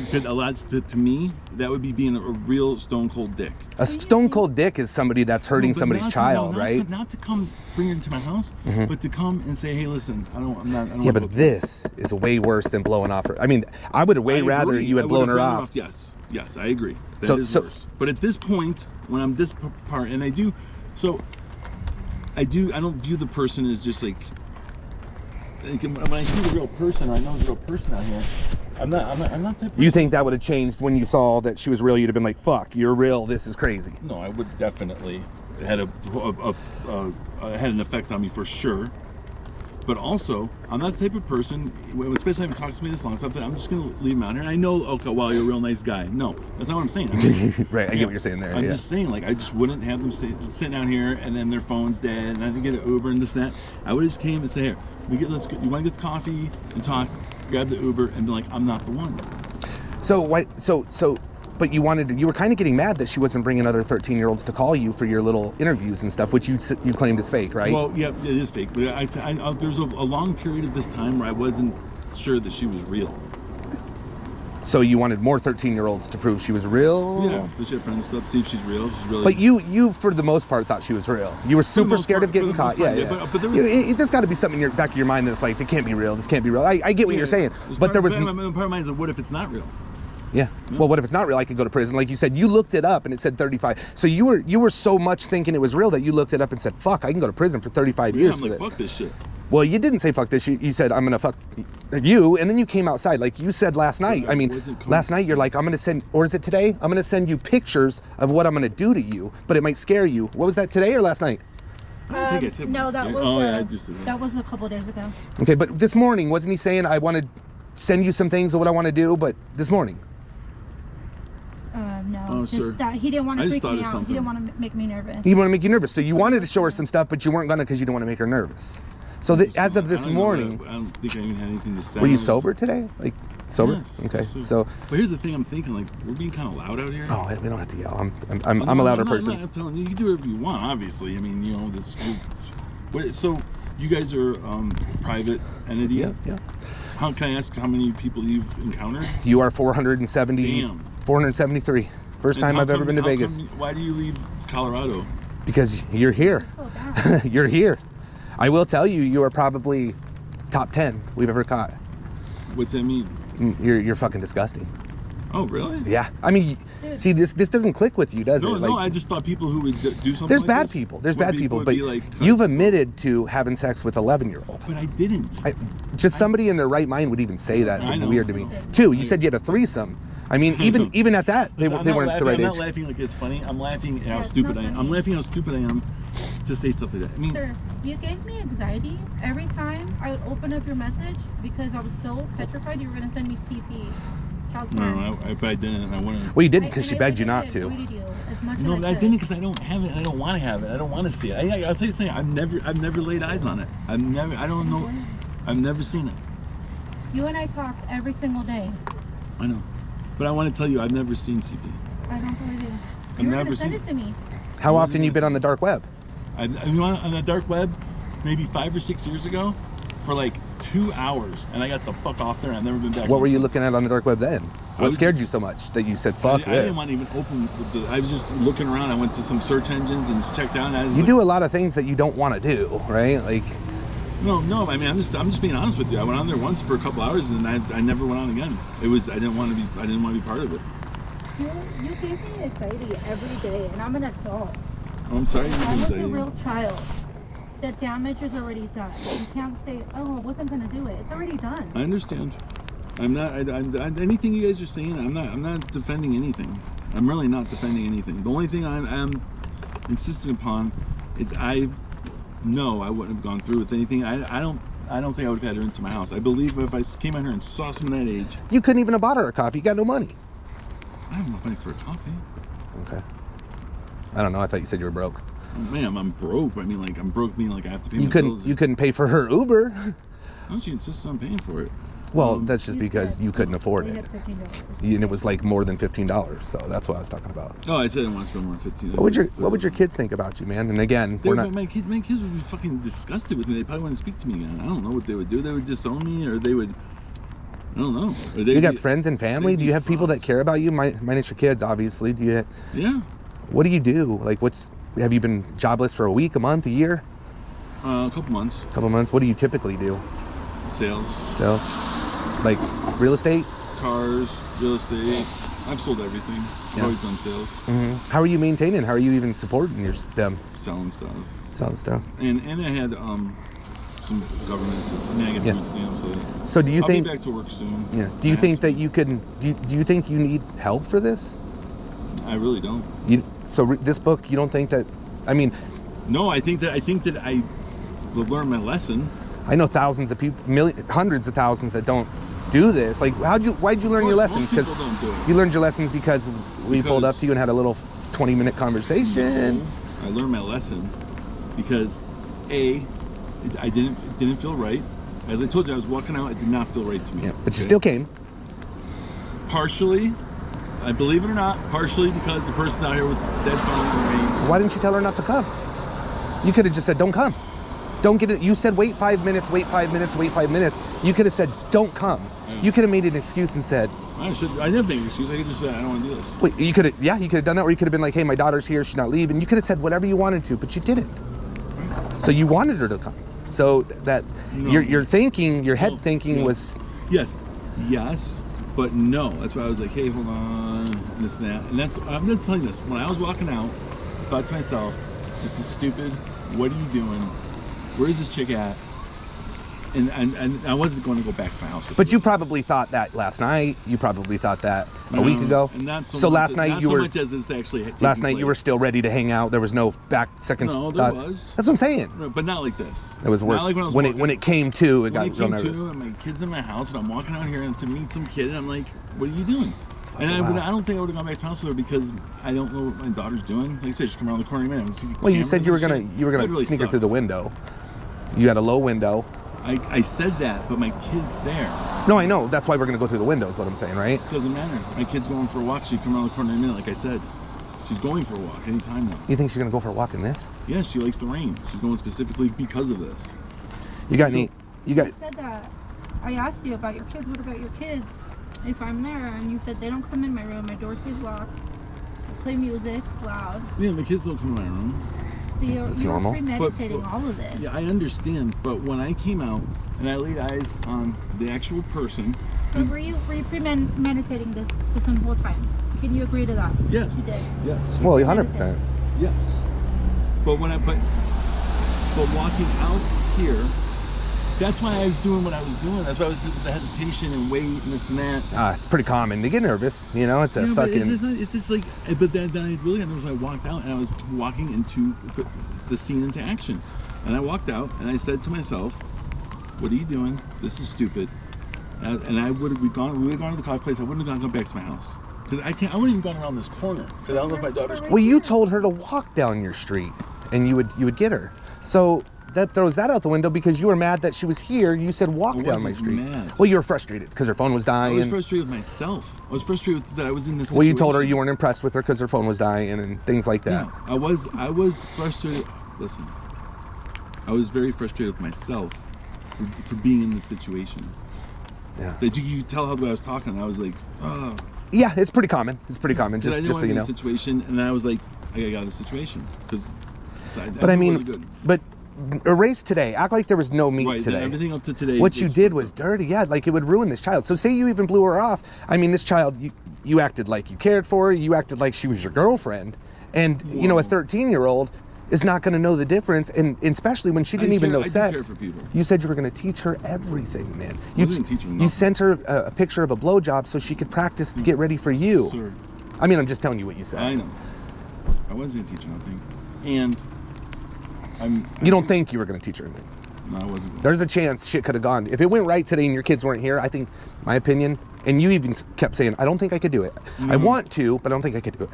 me, that would be being a real stone cold dick. A stone cold dick is somebody that's hurting somebody's child, right? Not to come bring her into my house, but to come and say, hey, listen, I don't. Yeah, but this is way worse than blowing off her. I mean, I would way rather you had blown her off. Yes, I agree. That is worse. But at this point, when I'm this part, and I don't view the person as just like. When I see the real person, or I know the real person out here, I'm not that person. You think that would have changed when you saw that she was real? You'd have been like, fuck, you're real, this is crazy. No, I would definitely had had an effect on me for sure. But also, I'm not the type of person, especially if you talk to me this long, something I'm just gonna leave him out here. And I know, okay, wow, you're a real nice guy. No, that's not what I'm saying. Right, I get what you're saying there. I'm just saying, like, I just wouldn't have them sitting out here and then their phone's dead and I didn't get an Uber and this and that. I would have just came and say, here, you want to get the coffee and talk, grab the Uber and be like, I'm not the one. So but you were kind of getting mad that she wasn't bringing other 13-year-olds to call you for your little interviews and stuff, which you claimed is fake, right? Well, yeah, it is fake. But there's a long period of this time where I wasn't sure that she was real. So you wanted more 13-year-olds to prove she was real? Yeah, the shit friends stuff, see if she's real. She's really. But you for the most part thought she was real. You were super scared of getting caught. Yeah. But there was, there's got to be something in your back of your mind that's like, it can't be real. This can't be real. I get what you're saying, but there was. Part of my mind is, what if it's not real? Yeah. Well, what if it's not real? I could go to prison. Like you said, you looked it up and it said 35. So you were so much thinking it was real that you looked it up and said, "Fuck, I can go to prison for 35 years I'm for like, this." Fuck this shit. Well, you didn't say fuck this. You said, I'm gonna fuck you, and then you came outside like you said last night. I mean, last night you're like, I'm gonna send, or is it today? I'm gonna send you pictures of what I'm gonna do to you, but it might scare you. What was that, today or last night? I think I said No, that was I just did that was a couple days ago. Okay, but this morning, wasn't he saying I want to send you some things of what I want to do? But this morning. No, Oh, just sir. that he didn't want I to just freak thought me of out. something. He didn't want to make me nervous. He wanted to make you nervous, so you wanted to show her some stuff, but you weren't gonna because you didn't want to make her nervous. So as of this morning, I don't think I even had anything to say. were you sober today? Like sober? Yes, Okay, yes, so. But here's the thing, I'm thinking, like, we're being kind of loud out here. Oh, we don't have to yell. I'm a louder person. I'm telling you, you can do whatever you want. Obviously, I mean, you know, so you guys are private entity. Yeah. How can I ask how many people you've encountered? You are 470. Damn. 473. First time I've ever been to Vegas. Why do you leave Colorado? Because you're here. So bad. You're here. I will tell you, you are probably top 10 we've ever caught. What's that mean? You're fucking disgusting. Oh, really? Yeah. I mean, see, this doesn't click with you, does it? No, I just thought people who would do something. There's like bad this people. There's would bad be- people, would but be like, you've admitted to having sex with 11-year-old. But I didn't. Just somebody in their right mind would even say that. It's I know. weird to me. Two, you said you had a threesome. I mean, even at that, they weren't the right I'm age. not laughing like it's funny. I'm laughing at how stupid I am. I'm laughing how stupid I am to say stuff like that. I mean, Sir, you gave me anxiety every time I would open up your message because I was so petrified you were going to send me CP. Child porn. no, but I didn't. I wouldn't. Well, you didn't because she I begged you not literally to. avoided you as much No, as I could. didn't because I don't have it. I don't want to have it. I don't want to see it. I'll tell you something. I've never laid eyes on it. I don't know. I've never seen it. You and I talked every single day. I know. But I want to tell you, I've never seen CP. I don't believe you. I've You were never going to send seen it to me. How often you been on the dark web? I went on the dark web maybe 5 or 6 years ago for like 2 hours, and I got the fuck off there. I've never been back. What were you since. looking at on the dark web then? What was scared just- you so much that you said, fuck I didn't this? want to even open. I was just looking around. I went to some search engines and checked out. And I was You like, do a lot of things that you don't want to do, right? Like, No. I mean, I'm just being honest with you. I went on there once for a couple hours, and I never went on again. I didn't want to be part of it. You gave me anxiety every day, and I'm an adult. Oh, I'm sorry. I was a I- real child. The damage is already done. You can't say, oh, I wasn't going to do it. It's already done. I understand. I'm not. Anything you guys are saying, I'm not defending anything. I'm really not defending anything. The only thing I'm insisting upon is I know I wouldn't have gone through with anything. I don't think I would have had her into my house. I believe if I came out here and saw someone that age, you couldn't even have bought her a coffee. You got no money. I don't know money for a coffee. Okay. I don't know. I thought you said you were broke. Man, I'm broke. I mean, like I'm broke, meaning like I have to pay my You bills. couldn't pay for her Uber. Why don't you insist on paying for it? Well, that's just because you couldn't afford We it. had $15. And it was like more than $15. So that's what I was talking about. Oh, I said I didn't want to spend more than 15. What would your kids think about you, man? And again, we're not. My kids would be fucking disgusted with me. They probably wouldn't speak to me again. I don't know what they would do. They would disown me, or they would. I don't know. Or You got friends and family? they'd Do be you have people that fucked. care about you? Minus your kids, obviously. Do you? Yeah. What do you do? Like, have you been jobless for a week, a month, a year, A couple months. a couple months? What do you typically do? Sales, Sales, like real estate. cars, real estate. I've sold everything. I've Yeah. always done sales, How are you maintaining? How are you even supporting them selling stuff, selling stuff? and I had some government assistance. I mean, I get Yeah. food stamps. So do you I'll think? be back to work soon. Yeah. Do you think that you can? Do you think you need help for this? I really don't. This book, you don't think that? I mean, No, I think that I will learn my lesson. I know thousands of people, hundreds of thousands that don't do this. Like, why'd you learn your Most lesson? people don't do it. You learned your lessons because we pulled up Because- to you and had a little 20-minute conversation. I learned my lesson because it didn't feel right. As I told you, I was walking out. It did not feel right to me. Yeah, but you Okay? still came. Partially I believe it or not, partially because the person's out here with dead phone and rain. Why didn't you tell her not to come? You could have just said, don't come. Don't get it. You said, wait 5 minutes, wait 5 minutes, wait 5 minutes. You could have said, don't come. You could have made an excuse and said, I never made an excuse. I could just say, I don't want to do this. wait, you could have, you could have done that, or you could have been like, hey, my daughter's here, she's not leaving. You could have said whatever you wanted to, but you didn't. So you wanted her to come. So that your thinking, your head thinking was... Yes, but no. That's why I was like, hey, hold on, this and that. And I'm not telling you this. When I was walking out, I thought to myself, this is stupid. What are you doing? Where's this chick at? And I wasn't going to go back to my house. But you probably thought that last night. You probably thought that a week ago. And not so last night you were... much as it's actually last night you were still ready to hang out. There was no second No, there thoughts. was. That's what I'm saying. No, but not like this. It was worse. Not like when it came to, it got real nervous. And my kid's in my house, and I'm walking out here to meet some kid, and I'm like, what are you doing? And I don't think I would have gone back to the house with her because I don't know what my daughter's doing. Like I said, she's coming around the corner in a minute. Well, you said you were gonna really sneak her sucked. through the window. You had a low window. I said that, but my kid's there. No, I know. That's why we're gonna go through the window. Is what I'm saying, right? Doesn't matter. My kid's going for a walk. She'd come around the corner in a minute, like I said. She's going for a walk anytime now. You think she's gonna go for a walk in this? Yes, she likes the rain. She's going specifically because of this. You got any? You got? You said that. I asked you about your kids. What about your kids? If I'm there, and you said they don't come in my room. My door stays locked. I play music loud. Yeah, my kids don't come in my room. So you're normal. premeditating all of this. Yeah, I understand. But when I came out and I laid eyes on the actual person, But were you premeditating this whole time? Can you agree to that? yes, You did. yes, Well, 100%. yes. But but walking out here, that's why I was doing what I was doing. That's why I was doing the hesitation and wait and this and that. It's pretty common to get nervous. You know, it's a Yeah, but fucking. it's just like, but then I really got nervous when I walked out and I was walking into the scene into action. And I walked out and I said to myself, what are you doing? This is stupid. And I would have gone to the coffee place. I wouldn't have gone back to my house. Because I wouldn't even gone around this corner. Because I don't know if my daughter's... Well, you told her to walk down your street, and you would get her. So that throws that out the window because you were mad that she was here. You said walk down my wasn't street. mad. Well, you were frustrated because her phone was I dying. was frustrated with myself. I was frustrated that I was in this situation. Well, you told her you weren't impressed with her because her phone was dying and things like that. Yeah, I was frustrated. Listen, I was very frustrated with myself for being in this situation. Yeah. That you tell how I was talking. I was like, oh. Yeah, it's pretty common. It's pretty common. Just so you know. Situation, and I was like, I got out of the situation because. But I mean, but erase today. Act like there was no meat right, today. Everything up to today. What you did was dirty. Yeah, like it would ruin this child. So say you even blew her off. I mean, this child, you acted like you cared for her. You acted like she was your girlfriend, and you know, a 13-year-old is not going to know the difference, and especially when she didn't even know sex. Care for people. You said you were going to teach her everything, man. I didn't teach her nothing. You sent her a picture of a blowjob so she could practice to get ready for you. Sir. I mean, I'm just telling you what you said. I know. I wasn't going to teach her nothing, and you don't think you were going to teach her anything? No, I wasn't. There's a chance shit could have gone. If it went right today and your kids weren't here, I think, my opinion, and you even kept saying, I don't think I could do it. I want to, but I don't think I could do it.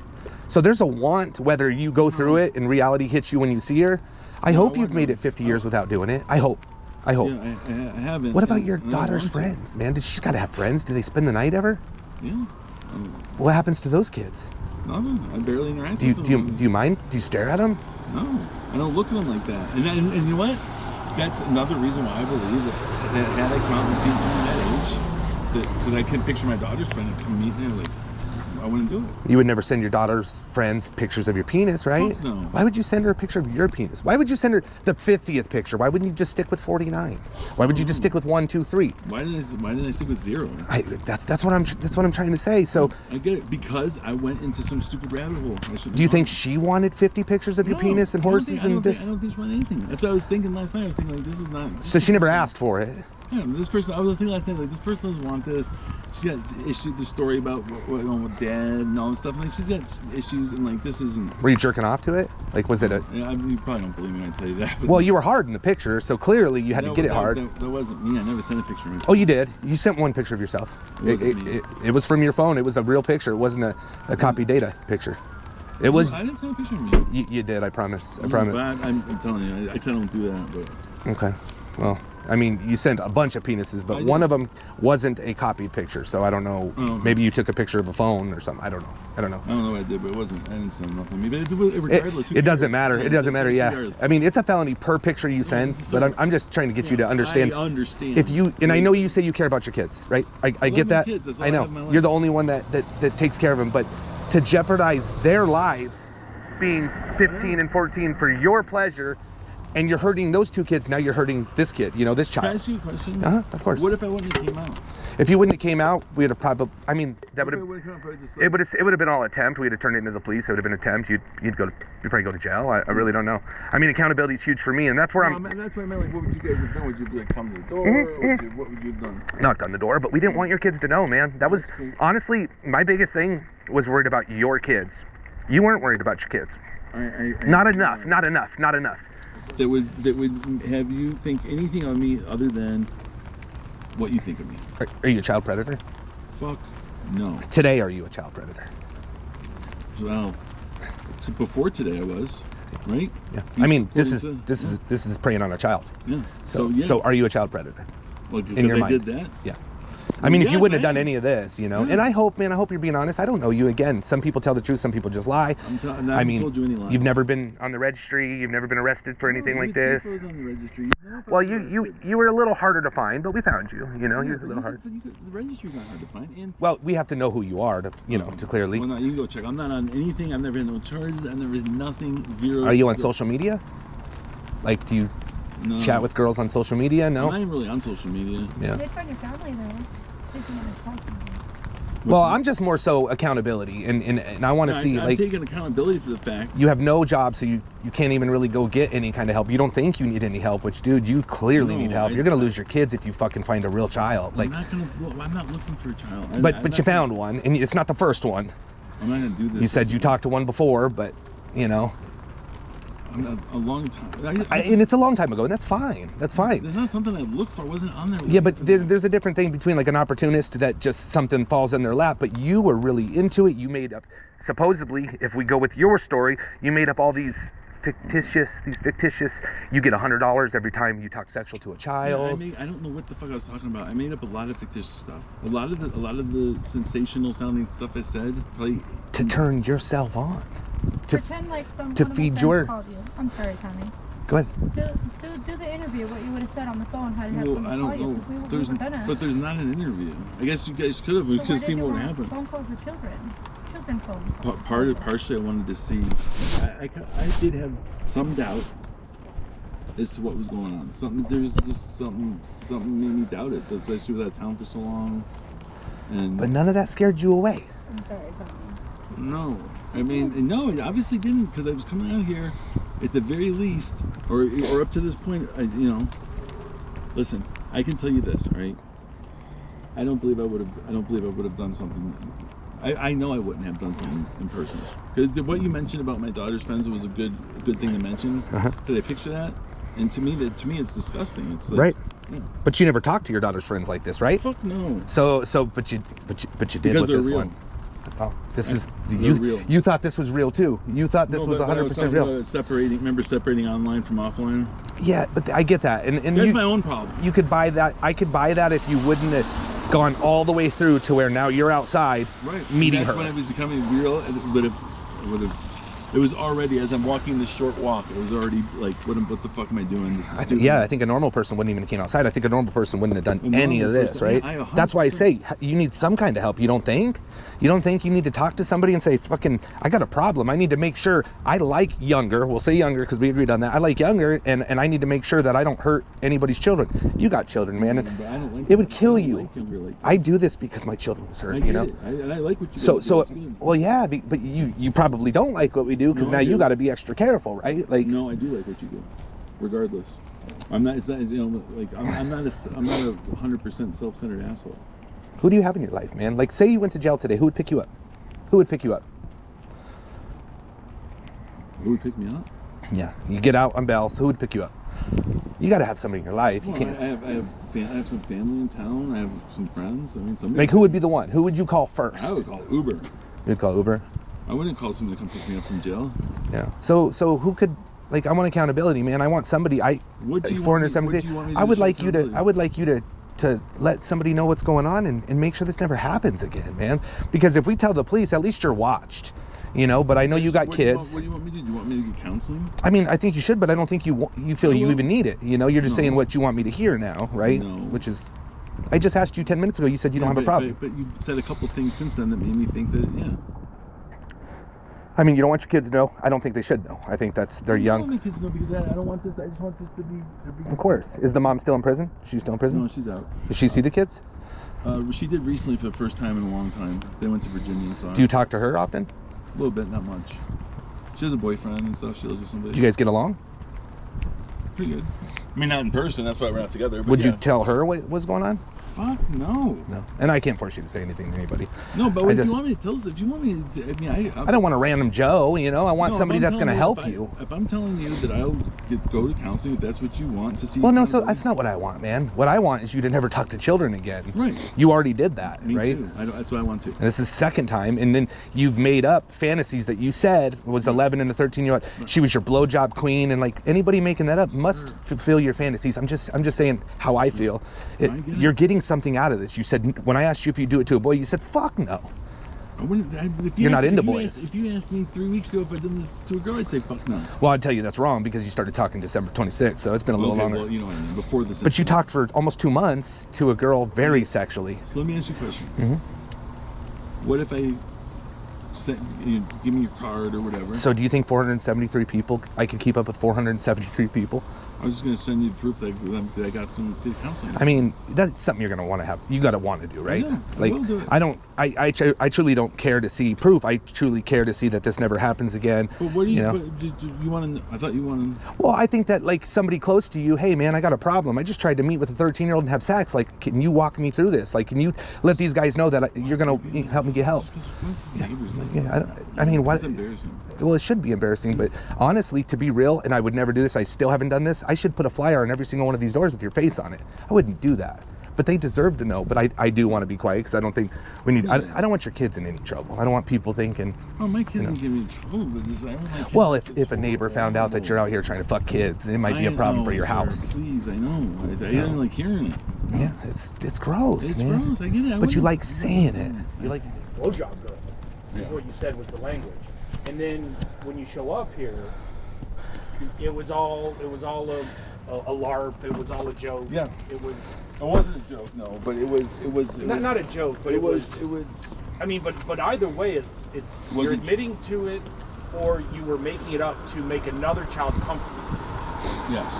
So there's a want, whether you go through it and reality hits you when you see her. I hope you've made it 50 years without doing it. I hope. Yeah, I haven't. What about your daughter's friends, man? She's got to have friends. Do they spend the night ever? Yeah. What happens to those kids? Nothing. I barely interact with them. Do you mind? Do you stare at them? No, I don't look at them like that. And you know what? That's another reason why I believe that had I come out and seen someone that age, that I can picture my daughter's friend and come meet me, like, I wouldn't do it. You would never send your daughter's friends pictures of your penis, right? Fuck no. Why would you send her a picture of your penis? Why would you send her the 50th picture? Why wouldn't you just stick with 49? Why would you just stick with 1, 2, 3? Why didn't I stick with 0? That's what I'm trying to say. So I get it because I went into some stupid rabbit hole. do you think she wanted 50 pictures of your penis and horses and this? I don't think she wanted anything. That's what I was thinking last night. I was thinking like, this is not. So she never asked for it. Yeah, this person. I was thinking last night like, this person doesn't want this. She got issued the story about what went on with dad and all this stuff. Like she's got issues and like this isn't. Were you jerking off to it? Like was it a? Yeah, I mean, you probably don't believe me when I tell you that. But well, you were hard in the picture, so clearly you had to get it hard. That wasn't me. I never sent a picture of me. Oh, you did. You sent one picture of yourself. It was from your phone. It was a real picture. It wasn't a copy data picture. It was. I didn't send a picture of me. You did. I promise. I But promise. I'm telling you, I don't do that. But Okay. Well, I mean, you sent a bunch of penises, but one of them wasn't a copied picture, so I don't know. Oh, okay. Maybe you took a picture of a phone or something. I don't know. I don't know what I did, but it wasn't. I didn't send nothing. But regardless, it doesn't matter. It doesn't matter. Yeah. I mean, it's a felony per picture you send, but I'm just trying to get you to understand. I understand. If you, and I know you say you care about your kids, right? I get that. Kids, that's all I know. have in my life. You're the only one that takes care of them, but to jeopardize their lives, being 15 and 14 for your pleasure, and you're hurting those two kids, now you're hurting this kid, this child. Can I ask you a question? Of course. What if I wouldn't have came out? If you wouldn't have came out, we'd have probably, I mean, that would have, What if I wouldn't have come out, it would have been all attempt. We'd have turned it into the police. It would have been attempt. You'd probably go to jail. I really don't know. I mean, accountability is huge for me, and that's where that's what I meant. Like, what would you guys have done? Would you like come to the door? What would you have done? knocked on the door, but we didn't want your kids to know, man. That was, honestly, my biggest thing was worried about your kids. You weren't worried about your kids. Not enough. That would have you think anything of me other than what you think of me. Are you a child predator? Fuck no. Today, are you a child predator? Well, before today I was, right? Yeah. I mean, this is preying on a child. Yeah. So are you a child predator? Well, in your mind? did that. Yeah. I mean, if you Yes, wouldn't have I done am. any of this, and I hope you're being honest. I don't know you. Again, some people tell the truth, some people just lie. I haven't told you any lies. You've never been on the registry. You've never been arrested for anything like this. I was on the registry. Well, you were a little harder to find, but we found you. You were a little hard. The registry's not hard to find. And Well, we have to know who you are to to clearly. well, no, you can go check. I'm not on anything. I've never had no charges. I've never had nothing. Zero. Are you on social media? Like, do you No. chat with girls on social media? I'm No. not even really on social media. Yeah. They find your family though. Taking on responsibility. Well, I'm just more so accountability, and I want to see, I'm like, taking accountability for the fact. you have no job, so you can't even really go get any kind of help. You don't think you need any help, which, dude, you clearly No, need help. You're gonna lose your kids if you fucking find a real child. Like, I'm not looking for a child. but you found one, and it's not the first one. I'm not gonna do this. You said you talked to one before, but a long time. and it's a long time ago, and that's fine. That's fine. There's not something I looked for. I wasn't on there. Yeah, looking but for that. there's a different thing between like an opportunist that just something falls in their lap, but you were really into it. You made up, supposedly, if we go with your story, you made up all these fictitious, you get $100 every time you talk sexual to a child. Yeah, I don't know what the fuck I was talking about. I made up a lot of fictitious stuff. A lot of the sensational sounding stuff I said, probably To turn yourself on. Pretend like to one of my feed friends your- called you. I'm sorry, Tommy. Go ahead. Do the interview. What you would have said on the phone. How to have Well, someone I call don't you. know. 'Cause we were There's, gonna. but there's not an interview. I guess you guys could have. We So could why have did seen you what would want happen. phone calls with children. Children phone. Partially, I wanted to see. I did have some doubt as to what was going on. There's just something made me doubt it. That she was out of town for so long, and But none of that scared you away. I'm sorry, Tommy. no, I mean, no, it obviously didn't, because I was coming out here, at the very least, or up to this point, listen, I can tell you this, right? I don't believe I would have done something. I know I wouldn't have done something in person. Because what you mentioned about my daughter's friends was a good thing to mention. Did I picture that? And to me, it's disgusting. It's like, Right. Yeah. But you never talked to your daughter's friends like this, right? Fuck no. But you did Because with they're this real. one. Oh, this is They're real. you thought this was real too. You thought this was 100% real. Separating online from offline. Yeah, but I get that, and That's my own problem. You could buy that. I could buy that if you wouldn't have gone all the way through to where now you're outside Right. meeting That's her. when it was becoming real. It was already, as I'm walking this short walk, it was already like, what the fuck am I doing? This is stupid. I think a normal person wouldn't even have came outside. I think a normal person wouldn't have done A any of normal this, person, right? I That's why I 100%. say you need some kind of help. You don't think? You don't think you need to talk to somebody and say, fucking, I got a problem. I need to make sure I like younger. We'll say younger because we agreed on that. I like younger, and I need to make sure that I don't hurt anybody's children. You got children, man. and But I don't like it would I kill don't you. like younger like that. I do this because my children was hurt, I you get know? it. And I like what you So, do. It's good. well, yeah, but you probably don't like what we do because No, now I you do. got to be extra careful, right? Like, No, I do like what you do, regardless. I'm not. It's not, like I'm not a 100% self-centered asshole. who do you have in your life, man? Like, say you went to jail today, who would pick you up? Who would pick you up? Who would pick me up? Yeah, you get out on bail, so who would pick you up? You got to have somebody in your life. You Well, can't. I have some family in town. I have some friends. I mean, somebody. Like, who would be the one? Who would you call first? I would call Uber. You'd call Uber. I wouldn't call somebody to come pick me up from jail. Yeah. So who could, Like, I want accountability, man. I want somebody. What do you 470. what do you want me to I do would to like show you to. accountability? I would like you to let somebody know what's going on and make sure this never happens again, man. Because if we tell the police, at least you're watched, you know. But I know you got kids. What do you want me to do? Do you want me to get counseling? I mean, I think you should, but I don't think you feel you even need it. You know, you're just saying what you want me to hear now, right? No. Which is, I just asked you 10 minutes ago. You said you don't have a problem. But you said a couple things since then that made me think that, yeah. I mean, you don't want your kids to know. I don't think they should know. I think they're I young. don't want my kids to know because I don't want this. I just want this to be. Of course. Is the mom still in prison? She's still in prison? No, she's out. Does she see the kids? She did recently for the first time in a long time. They went to Virginia and saw her. Do you talk to her often? A little bit, not much. She has a boyfriend and stuff. She lives with somebody. Do you guys get along? Pretty good. I mean, not in person. That's why we're not together. But Would yeah. you tell her what was going on? Fuck no. No. And I can't force you to say anything to anybody. No, but I if just- you want me to tell, if you want me to, I mean, I don't want a random Joe, you know. I want No, if somebody I'm that's going to telling help you. If I'm telling you that I'll go to counseling, if that's what you want to see. Well, no, so that's not what I want, man. What I want is you to never talk to children again. Right. You already did that, Me right? too. That's what I want to. And this is the second time, and then you've made up fantasies that you said was 11 and a 13-year-old. She was your blowjob queen, and like anybody making that up must fulfill your fantasies. I'm just saying how I feel. I get it. You're getting something out of this. You said when I asked you if you do it to a boy, you said fuck no. You're not into boys. If you asked me 3 weeks ago if I did this to a girl, I'd say fuck no. Well, I'd tell you that's wrong because you started talking December 26th, so it's been a little Okay, longer. well, you know what I mean. Before this. But you incident. talked for almost 2 months to a girl very sexually. So let me ask you a question. Mm-hmm. What if I give me your card or whatever? So do you think 473 people, I could keep up with 473 people? I was just going to send you the proof that I got some good counseling. I mean, that's something you're going to want to have. You got to want to do, right? Yeah, I like, will do it. I don't, I truly don't care to see proof. I truly care to see that this never happens again. But what do you, know? do you want to, I thought you wanted. Well, I think that like somebody close to you, hey man, I got a problem. I just tried to meet with a 13-year-old and have sex. Like, can you walk me through this? Like, can you let these guys know that you're going to help me get help? Yeah, I mean, what? It's embarrassing. Well, it should be embarrassing, but honestly, to be real, and I would never do this, I still haven't done this, I should put a flyer on every single one of these doors with your face on it. I wouldn't do that. But they deserve to know. But I do want to be quiet because I don't think we need, I don't want your kids in any trouble. I don't want people thinking. Oh, my kids don't get me in trouble with this. I don't like kids. Well, if a neighbor found out that you're out here trying to fuck kids, it might be a problem for your house. Please, I know. I don't like hearing it. Yeah, it's gross, It's man. gross. I get it. But you like saying it. You like. Blowjob girl is what you said was the language. And then when you show up here, it was all a LARP. It was all a joke. Yeah. It was It wasn't a joke, no, but it was not a joke, but it was. I mean, but either way, it's Was you're it- admitting to it, or you were making it up to make another child comfortable. Yes.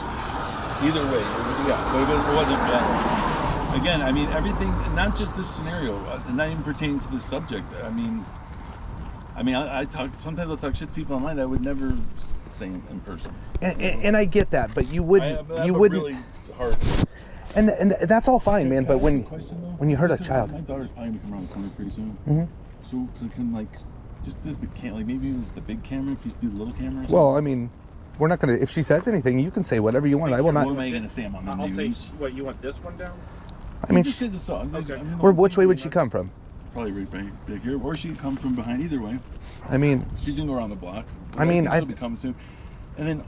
Either way, yeah, but it wasn't bad. Again, I mean, everything, not just this scenario, not even pertaining to this subject. I mean, I talk, sometimes I'll talk shit to people online that I would never say in person. And I get that, but you wouldn't. I have You a wouldn't. really hard. And that's all fine, man. But Question, though? when you hurt a Just child. my daughter's probably gonna come around the corner pretty soon. Mhm. So can like, just as the like maybe it was the big camera, if you do the little camera. Or Well, I mean, we're not gonna. If she says anything, you can say whatever you want. I will something. not. What am I gonna say? I'm on the I'll take. news. What you want this one down? I mean, Just 'cause it's so- Okay. which way would she come from? Probably right back here, or she could come from behind. Either way, I mean, she's gonna go around the block. I mean, she'll be coming soon. And then,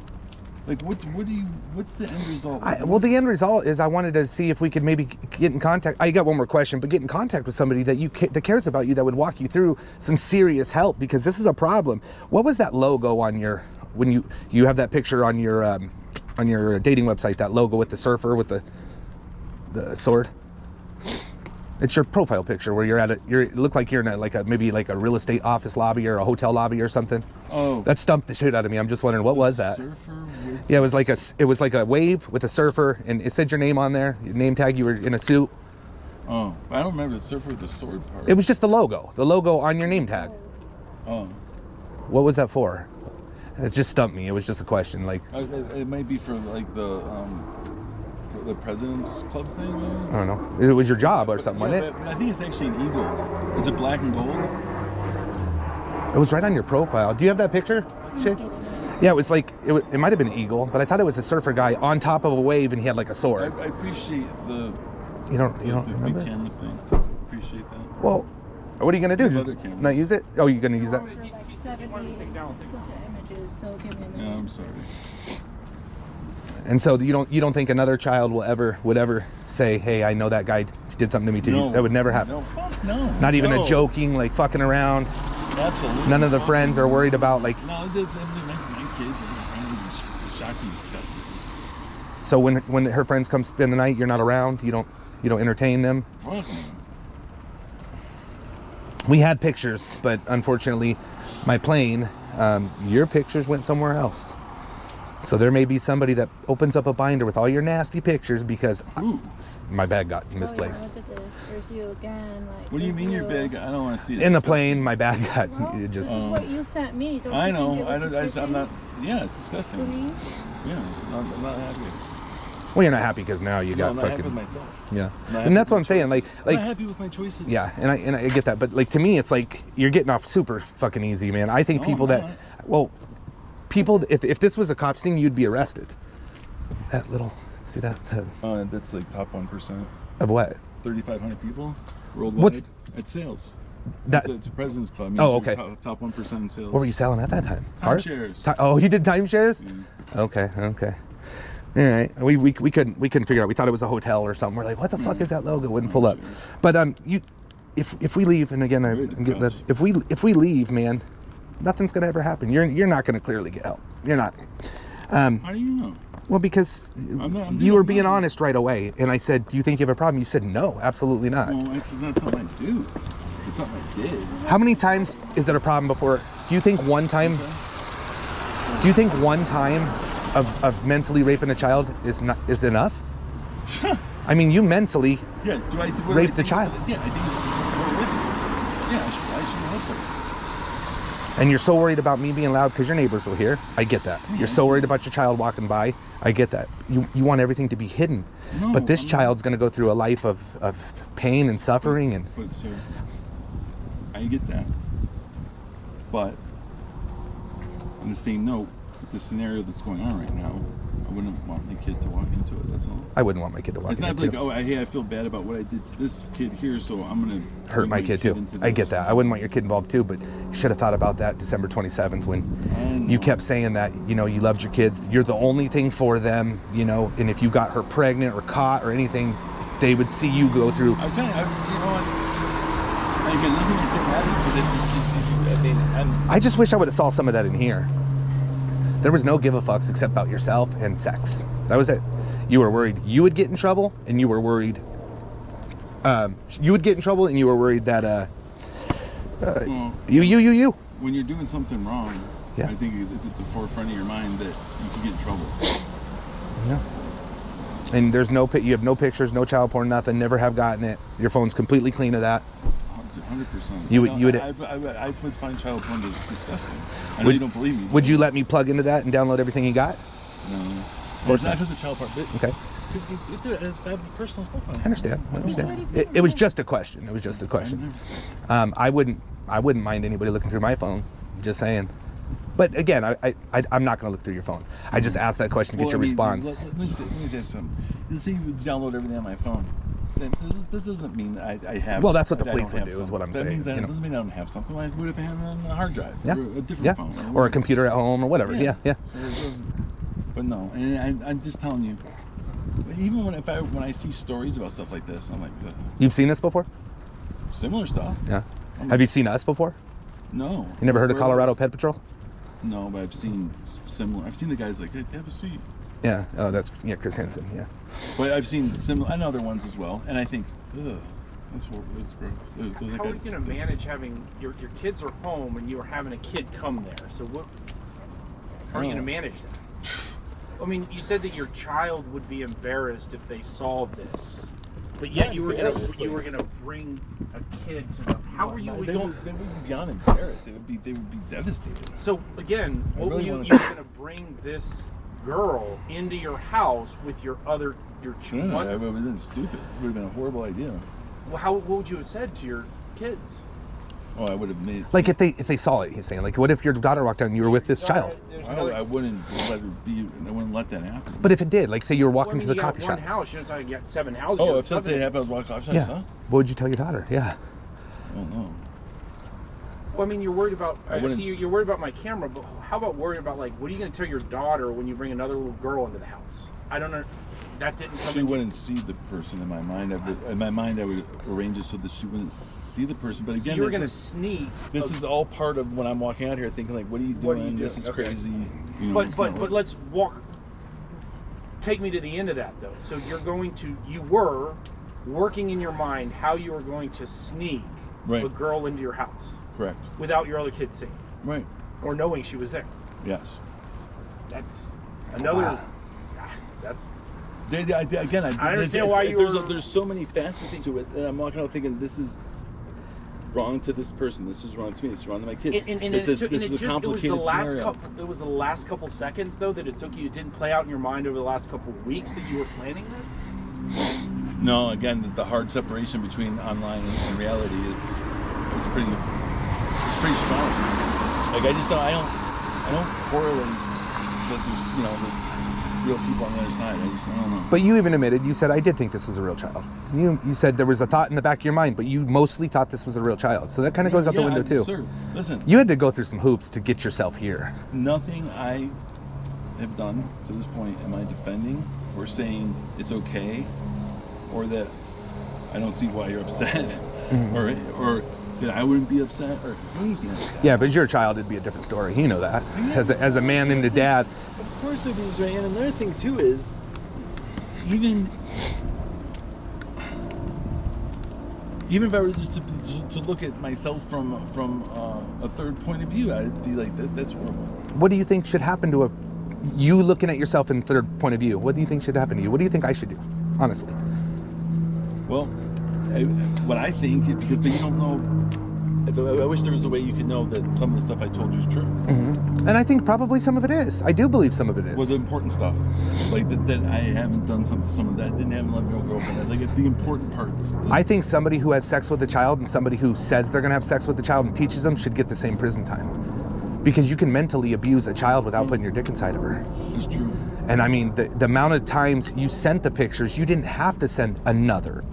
like, what's the end result? well, the end result is I wanted to see if we could maybe get in contact. I got one more question, but get in contact with somebody that that cares about you, that would walk you through some serious help, because this is a problem. What was that logo on your when you have that picture on your dating website? That logo with the surfer with the sword. It's your profile picture where you're at it. You look like you're in maybe a real estate office lobby or a hotel lobby or something. Oh, That stumped the shit out of me. I'm just wondering what was that? Surfer with Yeah, it was like a wave with a surfer, and it said your name on there, your name tag. You were in a suit. I don't remember the surfer with the sword part. It was just the logo on your name tag. Oh, What was that for? It just stumped me. It was just a question. Like, it might be for like the President's Club thing. Maybe? I don't know. It was your job or something, Yeah, wasn't but I think it's actually an eagle. Is it black and gold? it? It was right on your profile. Do you have that picture, Shay? Yeah, it was like it might have been an eagle, but I thought it was a surfer guy on top of a wave, and he had like a sword. I appreciate the You don't the remember? big camera thing. Appreciate that. Well, what are you gonna do? Have Just other cameras. not use it? Oh, you're gonna use that? 70 images so give me a minute. Yeah, I'm sorry. And so you don't think another child would ever say, "Hey, I know that guy did something to me too." No. That would never happen. No, fuck no. Not even no. a joking, like fucking around. Absolutely. None of the Fuck friends no. are worried about like. No, my kids and my friends are shocking, disgusting. So when her friends come spend the night, you're not around. You don't entertain them. Fuck no. We had pictures, but unfortunately, my plane, your pictures went somewhere else. So there may be somebody that opens up a binder with all your nasty pictures because my bag got misplaced. Oh, yeah, look at this. There's you again. Like, What do you mean your there's bag? I don't want to see that. In the stuff. plane, my bag got Well, it just. this is what you sent me. Don't I you think know. it was I'm not. disgusting Yeah, it's disgusting. to me? Yeah, I'm not happy. Well, you're not happy because now you No, got I'm not happy fucking. with myself. Yeah, I'm not happy and that's with what my I'm saying. choices. Like, I'm not happy with my choices. yeah, and I get that, but like to me, it's like you're getting off super fucking easy, man. I think No, people I'm that, not. well, people, if this was a cop sting, you'd be arrested. That little, see that? That's like top 1%. Of what? 3,500 people worldwide. What's- at sales? That. It's a President's Club. Means Oh, you're okay. Top 1% in sales. What were you selling at that time? Cars? Timeshares. Oh, you did timeshares? Yeah. Okay. All right. We couldn't figure out. We thought it was a hotel or something. We're like, what the fuck is that logo? Wouldn't pull up. But if we leave, and again, I'm getting that. If we leave, man, nothing's gonna ever happen. You're not gonna clearly get help. You're not. How do you know? Well, because I'm you were doing being nothing. honest right away, and I said, "Do you think you have a problem?" You said, "No, absolutely not." Well, it's not something I do. It's something I did. How many times is that a problem before? Do you think one time? Do you think one time of mentally raping a child is enough? I mean, you mentally Yeah. Do I raped a child, Yeah, I think it's horrific. Yeah, I should hope so. and you're so worried about me being loud because your neighbors will hear. I get that. You're so worried about your child walking by. I get that. You want everything to be hidden, No, but this I'm not. child's going to go through a life of pain and suffering and. But sir, I get that. But on the same note, with the scenario that's going on right now, I wouldn't want my kid to walk into it. That's all. I wouldn't want my kid to walk It's not into like, it. oh, hey, I feel bad about what I did to this kid here, so I'm gonna Hurt my kid too. into I get this. that. I wouldn't want your kid involved too, but you should have thought about that December 27th when you kept saying that, you loved your kids. You're the only thing for them, and if you got her pregnant or caught or anything, they would see you go through. I'm telling you, you know what? Again, nothing to say matters, but I just wish I would have saw some of that in here. There was no give a fucks except about yourself and sex. That was it. You were worried you would get in trouble, and you were worried you would get in trouble, and you were worried that well, you. when you're doing something wrong, Yeah. I think it's at the forefront of your mind that you can get in trouble. Yeah. And there's you have no pictures, no child porn, nothing. Never have gotten it. Your phone's completely clean of that. 100%. You would- I would find child porn disgusting. I know you don't believe me. Would you let me plug into that and download everything you got? No. course It's not not. because of child porn. But Okay. it has personal stuff on it. I understand. It was just a question. It was just a question. I wouldn't mind anybody looking through my phone. Just saying. But again, I'm not going to look through your phone. I just asked that question to get your response. Let me say something. Let's say you download everything on my phone. This doesn't mean that I have. Well, that's what the I police don't would have do, is what I'm something. saying, Means that you know. doesn't mean I don't have something. I would have had it on a hard drive. Yeah. Or a different Yeah. phone. Or a computer at home or whatever. Yeah. So it doesn't- but no, and I'm just telling you. Even when I see stories about stuff like this, I'm like, ugh. You've seen this before? Similar stuff. Yeah. Have you seen us before? No. You never heard of Where- Colorado Ped Patrol? No, but I've seen similar. I've seen the guys like, hey, have a seat. Yeah. Oh, that's Chris Hansen. Yeah. But I've seen similar and other ones as well, and I think, ugh, that's horrible. That's gross. How are you going to manage having your kids are home and you are having a kid come there? So how are you going to manage that? I mean, you said that your child would be embarrassed if they saw this, but yet you were gonna bring a kid to them. How are you They going? would be beyond embarrassed. They would be devastated. So again, what really were wanna- you were gonna bring this girl into your house with your Yeah, child? it would have been stupid. It would have been a horrible idea. Well, what would you have said to your kids? Oh, I would have made. Like if they saw it, he's saying. Like, what if your daughter walked out and you were with this child? I wouldn't let her be. I wouldn't let that happen. But if it did, like, say you were walking to the you coffee got shop. one house. You don't get 7 houses. Oh, You if have something happened, I was walking off. Yeah. What would you tell your daughter? Yeah. I don't know. Well, I mean, you're worried about. I wouldn't You're worried about my camera, but how about worried about like, what are you going to tell your daughter when you bring another little girl into the house? I don't know. That didn't come. She wouldn't see the person in my mind. I would arrange it so that she wouldn't see the person. But again, so you were going to sneak. This is all part of when I'm walking out here, thinking like, "What are you doing? This is crazy." You know, But let's walk. Take me to the end of that though. So you were working in your mind how you were going to sneak a girl into your house. Correct. Without your other kids seeing. Right. Or knowing she was there. Yes. That's another. Wow. That's. Again, I understand why you were. There's so many facets to it, and I'm walking out thinking this is wrong to this person. This is wrong to me. This is wrong to my kid. This is a complicated scenario. It was the last couple seconds though that it took you. It didn't play out in your mind over the last couple of weeks that you were planning this. No, again, the hard separation between online and reality is pretty strong. Like I don't correlate that there's real people on the other side. I don't know. But you even admitted, you said, I did think this was a real child. You said there was a thought in the back of your mind, but you mostly thought this was a real child. So that kind of goes out the window too. Sir, listen. You had to go through some hoops to get yourself here. Nothing I have done to this point am I defending or saying it's okay, or that I don't see why you're upset, or that I wouldn't be upset, or anything like that. Yeah, but your child, it'd be a different story. You know that. Yeah. As a man and a dad. Of course it is, right? And another thing too is, even if I were just to look at myself from a third point of view, I'd be like, that's horrible. What do you think should happen to you looking at yourself in third point of view? What do you think should happen to you? What do you think I should do? Honestly. Well, what I think, but you don't know. I wish there was a way you could know that some of the stuff I told you is true. Mm-hmm. And I think probably some of it is. I do believe some of it is. Well, the important stuff, like that I haven't done some of that, didn't have an 11-year-old girlfriend. Like the important parts. I think somebody who has sex with a child and somebody who says they're going to have sex with the child and teaches them should get the same prison time. Because you can mentally abuse a child without putting your dick inside of her. It's true. And I mean, the amount of times you sent the pictures, you didn't have to send another.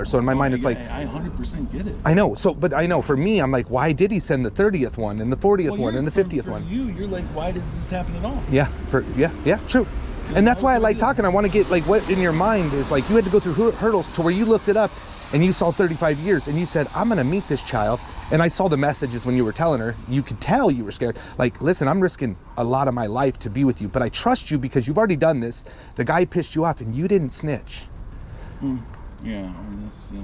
So in my mind, it's like... I 100% get it. I know. But I know, for me, I'm like, why did he send the 30th one and the 40th one and the 50th one? You're like, why does this happen at all? Yeah, true. And that's why I like talking. I want to get, like, what in your mind is, like, you had to go through hurdles to where you looked it up and you saw 35 years and you said, I'm going to meet this child. And I saw the messages when you were telling her. You could tell you were scared. Like, listen, I'm risking a lot of my life to be with you, but I trust you because you've already done this. The guy pissed you off and you didn't snitch. Yeah, I mean, yeah.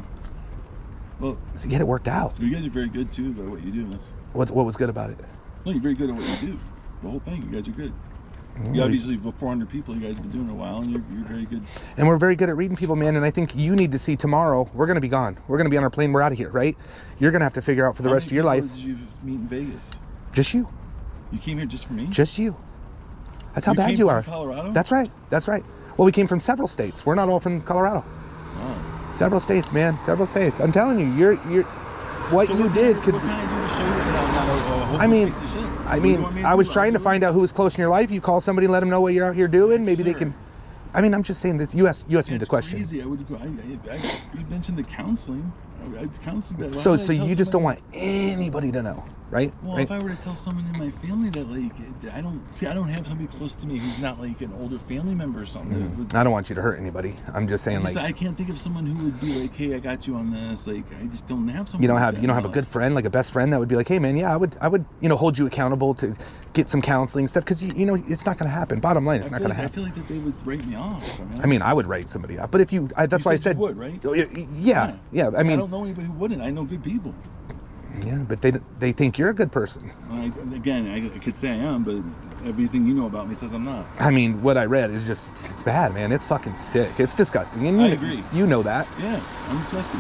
Well, so you had it worked out. You guys are very good, too, about what you do. What was good about it? No, you're very good at what you do. The whole thing, you guys are good. You obviously, with 400 people, you guys have been doing it a while, and you're very good. And we're very good at reading people, man. And I think you need to see tomorrow, we're going to be gone. We're going to be on our plane. We're out of here, right? You're going to have to figure out for the rest of your life. How many people did you meet in Vegas? Just you. You came here just for me? Just you. That's how bad came you from are. Colorado? That's right. Well, we came from several states. We're not all from Colorado. Wow. Several states, man. Several states. I'm telling you, you're what you did could. What can I do to show you that I'm not a I piece of shit? I was trying to find out who was close in your life. You call somebody, let them know what you're out here doing. Maybe they can. I mean, I'm just saying this. You asked me the question. Crazy. You mentioned the counseling. So you just don't want anybody to know, right? Well, if I were to tell someone in my family that, like, I don't have somebody close to me who's not like an older family member or something. I don't want you to hurt anybody. I'm just saying, I can't think of someone who would be like, hey, I got you on this. Like, I just don't have someone. You don't have a good friend, like a best friend that would be like, hey man, yeah, I would hold you accountable to get some counseling stuff, because you know it's not going to happen. Bottom line, it's not going to happen. I feel like that they would write me off. I mean, I would write somebody up, but if you, that's why I said you would, right? Yeah. I mean, I don't know anybody who wouldn't. I know good people. Yeah, but they think you're a good person. I could say I am, but everything you know about me says I'm not. I mean, what I read is it's bad, man. It's fucking sick. It's disgusting. And I agree. You know that. Yeah, I'm disgusted.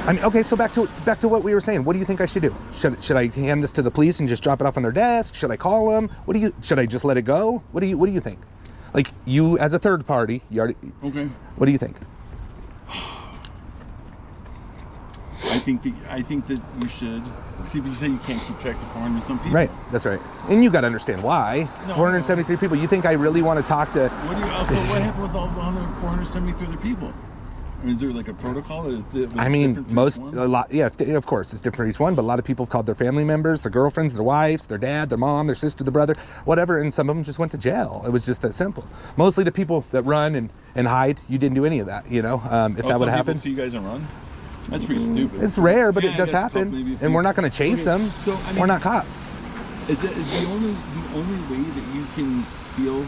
I mean, okay, so back to what we were saying. What do you think I should do? Should I hand this to the police and just drop it off on their desk? Should I call them? Should I just let it go? What do you think? Like, you as a third party, Okay. What do you think? I think that you should. See, but you say you can't keep track of 400 some people. Right, that's right. And you got to understand why. No, 473 people. You think I really want to talk to? What happened with all 473 other people? mean, is there like a protocol? I mean, of course, it's different for each one, but a lot of people have called their family members, their girlfriends, their wives, their dad, their mom, their sister, their brother, whatever, and some of them just went to jail. It was just that simple. Mostly the people that run and hide, you didn't do any of that, you know, if that would happen. See you guys and run? That's pretty stupid. It's rare, but it does happen, and we're not going to chase them. So, I mean, we're not cops. Is the only way that you can feel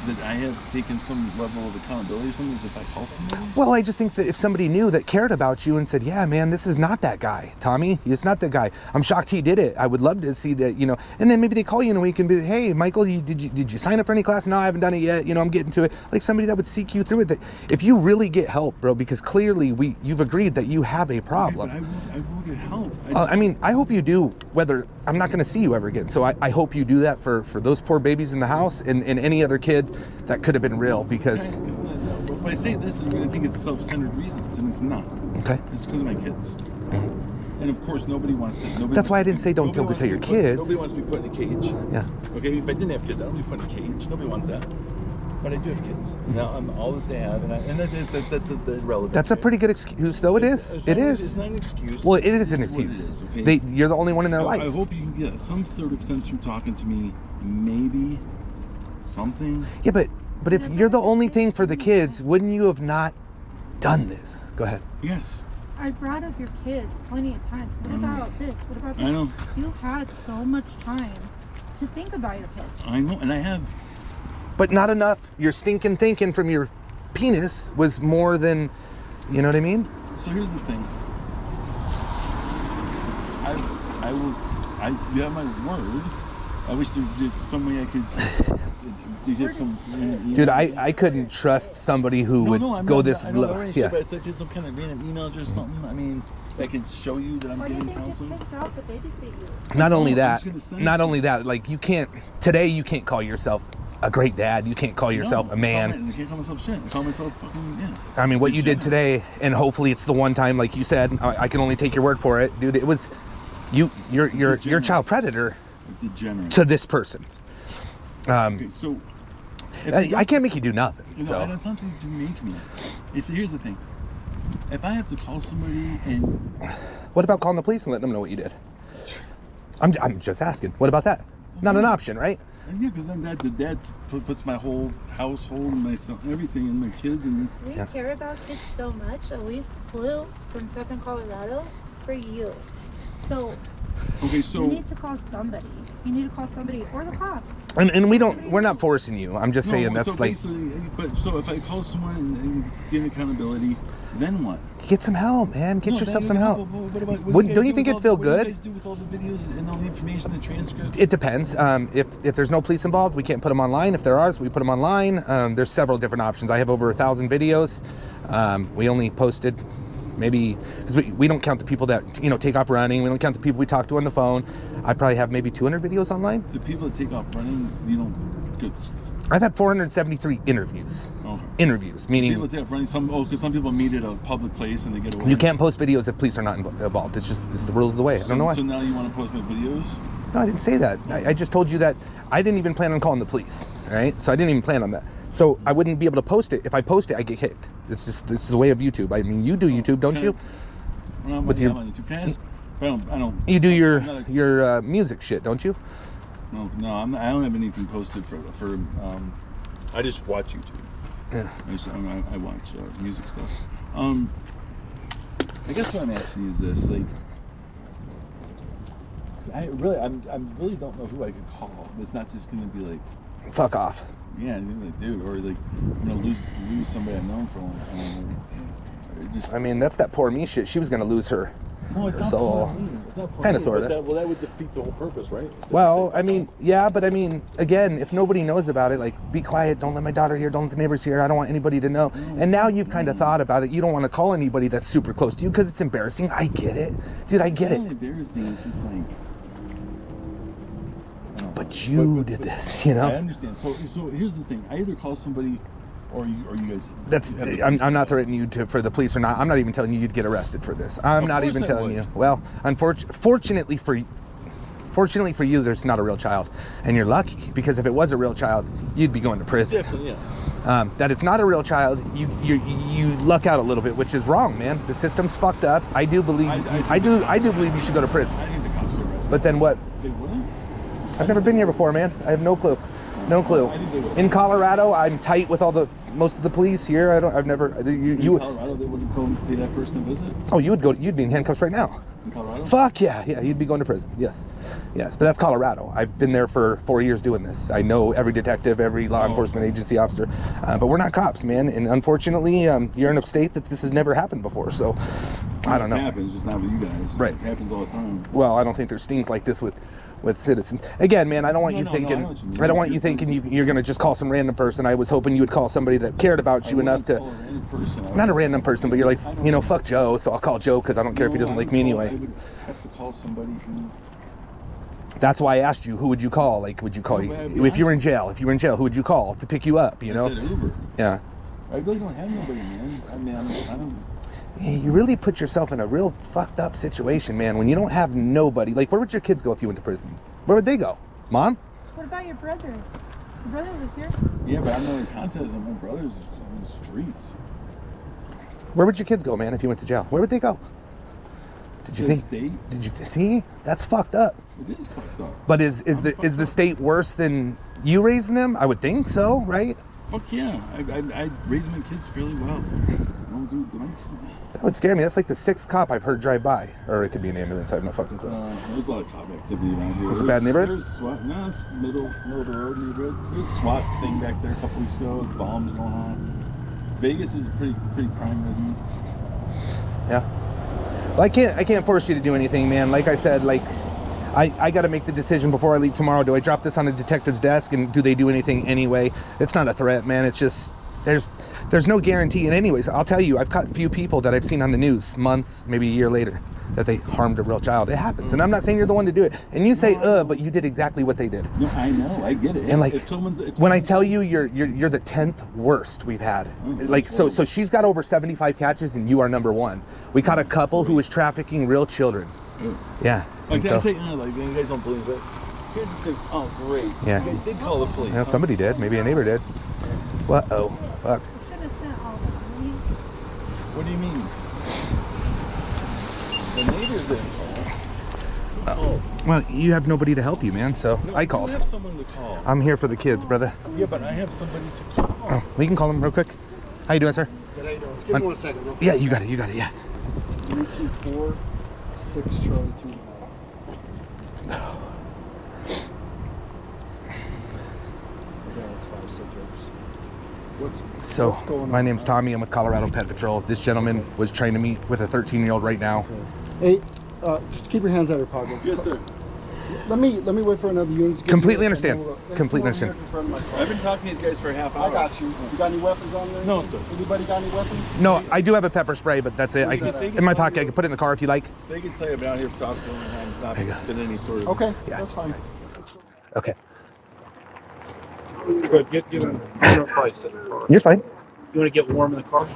that I have taken some level of accountability or something is if I call somebody? Well, I just think that if somebody knew that cared about you and said, yeah, man, this is not that guy, Tommy. It's not that guy. I'm shocked he did it. I would love to see that, you know. And then maybe they call you in a week and be, hey, Michael, did you sign up for any class? No, I haven't done it yet. You know, I'm getting to it. Like somebody that would seek you through it. That if you really get help, bro, because clearly you've agreed that you have a problem. Okay, but I will get help. I mean, I hope you do, whether I'm not going to see you ever again. So I hope you do that for those poor babies in the house and any other kid that could have been real, because if I say this, you're going to think it's self-centered reasons, and it's not. Okay. It's because of my kids. Mm-hmm. And of course, nobody wants to. That's why I didn't say don't go tell your kids. Nobody wants to be put in a cage. Yeah. Okay, if I didn't have kids, I don't want to be put in a cage. Nobody wants that. But I do have kids. Now I'm all that they have, and that's irrelevant. That's a pretty good excuse, though. It is. It's not an excuse. Well, it is an excuse. Okay? You're the only one in their life. I hope you can get some sort of sense from talking to me. Maybe something. Yeah, but if you're the only thing for the kids, wouldn't you have not done this? Go ahead. Yes. I brought up your kids plenty of times. What about this? What about this? I know. You had so much time to think about your kids. I know, and I have. But not enough. Your stinking thinking from your penis was more than, you know what I mean? So here's the thing. You have my word. I wish there was some way I could. Dude, I couldn't trust somebody who would go this low. Yeah. But it's like some kind of random email or something. I mean, I can show you that I'm getting counseling. Not only that, like you can't call yourself a great dad. You can't call yourself a man. I can't call myself shit. I call myself fucking, yeah. I mean, what you did today, and hopefully it's the one time, like you said, I can only take your word for it, dude. It was you're a child predator to this person. Okay, so I can't make you do nothing. So it's not to make me. Here's the thing. If I have to call somebody and what about calling the police and letting them know what you did? I'm just asking. What about that? Not an option, right? Yeah, because then the dad puts my whole household and my son, everything, and my kids, and we care about kids so much that we flew from fucking Colorado for you. So you need to call somebody. You need to call somebody or the cops. And we're not forcing you. I'm just saying that's like. But so if I call someone and get accountability, then what? Get some help, man. Get yourself some help. Don't you think it'd feel good? What do you guys do with all the videos and all the information, the transcripts? It depends. If there's no police involved, we can't put them online. If there are, we put them online. There's several different options. I have over 1,000 videos. We only posted maybe, because we don't count the people that take off running. We don't count the people we talk to on the phone. I probably have maybe 200 videos online. The people that take off running, good. I've had 473 interviews. Okay. Interviews, meaning people take off running. Because some people meet at a public place and they get away. You can't post videos if police are not involved. It's the rules of the way. I don't know why. So now you want to post my videos? No, I didn't say that. I just told you that I didn't even plan on calling the police. All right, so I didn't even plan on that. So I wouldn't be able to post it. If I post it, I get kicked. This is the way of YouTube. I mean, you do YouTube, don't you? Well, with your on YouTube. Can I ask? I don't. You do your music shit, don't you? No, I don't have anything posted for. I just watch YouTube. Yeah. I watch music stuff. I guess what I'm asking you is this: like, I really don't know who I could call. It's not just going to be like, fuck off. Yeah, dude, or like I'm gonna lose somebody I've known for a long time. Or just, I mean, that's that poor me shit. She was gonna lose her. No, it's not soul. poor me. It's not poor kind of me, sort of. That would defeat the whole purpose, right? Well, I mean, yeah, but I mean, again, if nobody knows about it, like, be quiet. Don't let my daughter hear. Don't let the neighbors hear. I don't want anybody to know. And now you've kind of thought about it. You don't want to call anybody that's super close to you because it's embarrassing. I get it, dude. I get it. It's not embarrassing. It's just like. But you did this, you know. I understand. So here's the thing. I either call somebody, or you guys. I'm not threatening you for the police or not. I'm not even telling you you'd get arrested for this. I'm not even telling you. Well, fortunately for Fortunately for you, there's not a real child, and you're lucky, because if it was a real child, you'd be going to prison. Definitely, yeah. That it's not a real child, you luck out a little bit, which is wrong, man. The system's fucked up. I do believe I do believe you should go to prison. I think the cops will arrest me. But then what? They wouldn't? I've never been here before, man. I have no clue. No clue. I think they would. In Colorado, I'm tight with most of the police here. I've never. In Colorado, they wouldn't go and pay that person to visit? Oh, you'd be in handcuffs right now. In Colorado? Fuck yeah, you'd be going to prison. Yes, but that's Colorado. I've been there for 4 years doing this. I know every detective, every law enforcement agency officer, but we're not cops, man. And unfortunately, you're in a state that this has never happened before. So I don't know. It happens, just not with you guys. Right. It happens all the time. Well, I don't think there's things like this with citizens. Again, man, I don't want you thinking. I don't want you thinking you're gonna just call some random person. I was hoping you would call somebody that cared about you enough to. Not a random person, but you're like, fuck Joe, so I'll call Joe because I don't care if he doesn't like me anyway. I would have to call somebody who. That's why I asked you, who would you call? Like, would you call if you were in jail? If you were in jail, who would you call to pick you up? You know? I said Uber. Yeah. I really don't have nobody, man. I mean, I don't. You really put yourself in a real fucked up situation, man, when you don't have nobody. Like, where would your kids go if you went to prison? Where would they go? Mom? What about your brother? Your brother was here. Yeah, but I'm not in contest with my brothers on the streets. Where would your kids go, man, if you went to jail? Where would they go? Did you think? State? Did you see? That's fucked up. It is fucked up. But is the state worse than you raising them? I would think so, right? Fuck yeah. I raise my kids fairly well. That would scare me. That's like the 6th cop I've heard drive by. Or it could be an ambulance. I have no fucking clue. There's a lot of cop activity around here. Is it a bad neighborhood? There's SWAT. No, it's middle of the road neighborhood. There's a SWAT thing back there a couple weeks ago. Bombs going on. Vegas is pretty crime-ridden. Yeah. Well, I can't force you to do anything, man. Like I said, I got to make the decision before I leave tomorrow. Do I drop this on a detective's desk and do they do anything anyway? It's not a threat, man. It's just there's no guarantee. And anyways, I'll tell you, I've caught a few people that I've seen on the news months, maybe a year later, that they harmed a real child. It happens. And I'm not saying you're the one to do it. And you say, but you did exactly what they did. No, I know. I get it. And like, when I tell you you're the 10th worst we've had. Like, so she's got over 75 catches and you are number 1. We caught a couple who was trafficking real children. Yeah. Like, I say, like, you guys don't believe it. Here's the thing. Oh, great. Yeah. You guys did call the police. Yeah, somebody did. Maybe a neighbor did. What? Oh, fuck. Should have sent all the money. What do you mean? The neighbors didn't call. Well, you have nobody to help you, man, so No, I called. You have someone to call. I'm here for the kids, brother. Yeah, but I have somebody to call. Oh, we can call them real quick. How you doing, sir? Good, how you doing? Give me 1 second, real quick. Yeah, you got it, yeah. 324 6 Charlie 2. So, What's going my on? name's Tommy. I'm with Colorado Ped Patrol. This gentleman was trying to meet with a 13-year-old right now. Hey, just keep your hands out of your pocket. Yes, sir. Let me wait for another unit. To get Completely here, understand. and then let's Completely go over here understand. in front of my car. I've been talking to these guys for a half hour. I got you. You got any weapons on there? No, sir. Anybody got any weapons? No, I do have a pepper spray, but that's it. In my pocket, I can put it in the car if you like. They can tell you I've been out here for talking to them and it's There you not been any sort of... Okay, Yeah. that's fine. Okay. Good. Get in a place. You're fine. You want to get warm in the car?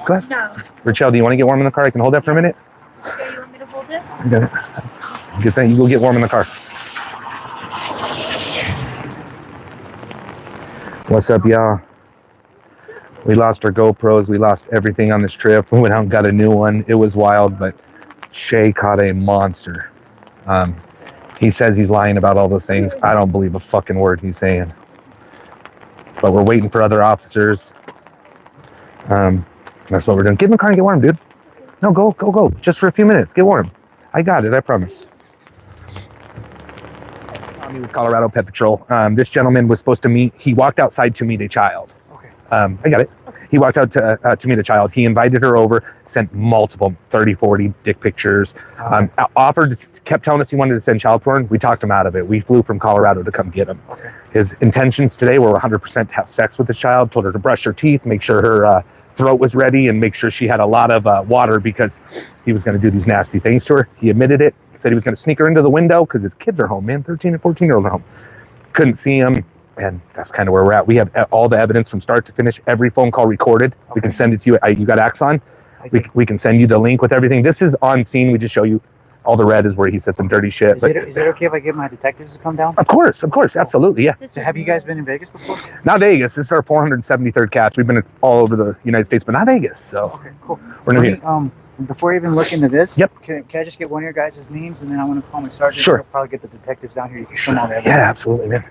Go ahead. No. Rochelle, do you want to get warm in the car? I can hold that for a minute. Okay, you want me to hold it? I got it. Good thing. You go get warm in the car. What's up, y'all? We lost our GoPros. We lost everything on this trip. We went out and got a new one. It was wild, but Shay caught a monster. He says he's lying about all those things. I don't believe a fucking word he's saying. But we're waiting for other officers. That's what we're doing. Get in the car and get warm, dude. No, go. Just for a few minutes. Get warm. I got it. I promise. I'm with Colorado Ped Patrol. This gentleman was supposed to meet. He walked outside to meet a child. Okay. I got it. Okay. He walked out to meet a child. He invited her over, sent multiple 30, 40 dick pictures. Kept telling us he wanted to send child porn. We talked him out of it. We flew from Colorado to come get him. Okay. His intentions today were 100% to have sex with the child. Told her to brush her teeth, make sure her throat was ready, and make sure she had a lot of water because he was going to do these nasty things to her. He admitted it. Said he was going to sneak her into the window because his kids are home, man. 13 and 14-year-old are home. Couldn't see him. And that's kind of where we're at. We have all the evidence from start to finish, every phone call recorded. Okay. We can send it to you. You got Axon? We can send you the link with everything. This is on scene. We just show you All the red is where he said some dirty shit. Is it okay if I get my detectives to come down? Of course, absolutely, yeah. So have you guys been in Vegas before? Not Vegas. This is our 473rd catch. We've been all over the United States, but not Vegas. So Okay, cool. we're new here. Before I even look into this, Yep. Can I just get one of your guys' names, and then I want to call my sergeant. Sure. I'll probably get the detectives down here. You can show them all the Yeah, evidence. absolutely, man.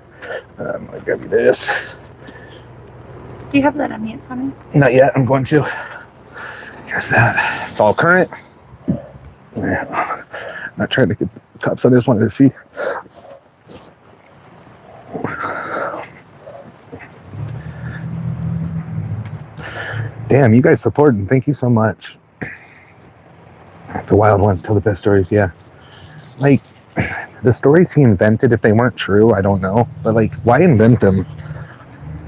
I'm gonna grab you this. Do you have that on hand, Tommy? Not yet. I'm going to. Here's that. It's all current. Yeah. Not trying to get the cops. I just wanted to see. Damn, you guys supporting. Thank you so much. The wild ones tell the best stories. Yeah. Like, the stories he invented, if they weren't true, I don't know. But, like, why invent them?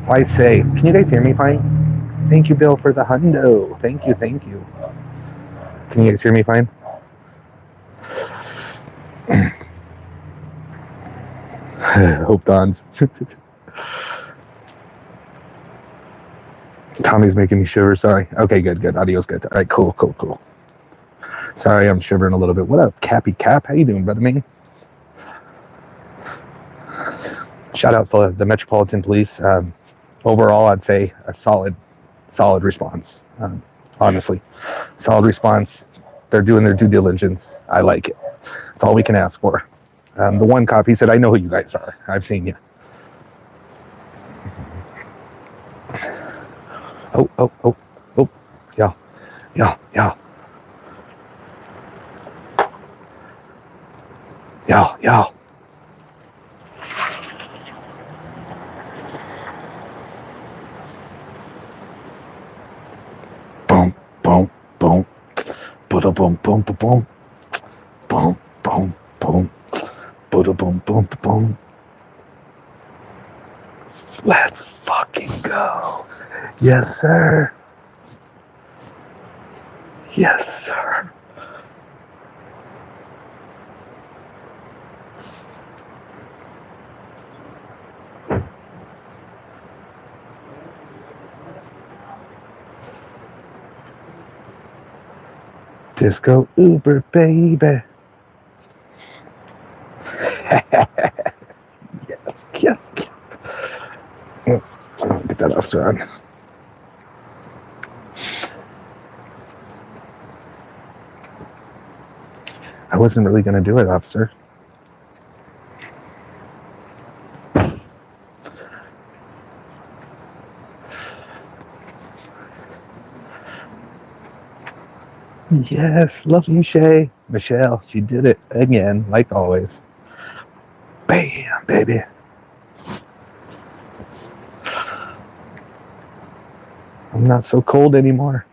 Why say? Can you guys hear me fine? Thank you, Bill, for the hundo. Thank you. Can you guys hear me fine? Hope Don's. Tommy's making me shiver. Sorry. Okay, good. Audio's good. All right, cool. Sorry, I'm shivering a little bit. What up, Cappy Cap? How you doing, brother man? Shout out to the Metropolitan Police. Overall, I'd say a solid response. Honestly, solid response. They're doing their due diligence. I like it. That's all we can ask for. The one cop, he said, I know who you guys are. I've seen you. Oh. Yeah. Boom. Boom. Boom. Let's fucking go. Yes, sir. Disco Uber, baby. Yes. Get that officer on. I wasn't really going to do it, officer. Yes, love you, Shay. Michelle, she did it again, like always. Bam, baby. I'm not so cold anymore.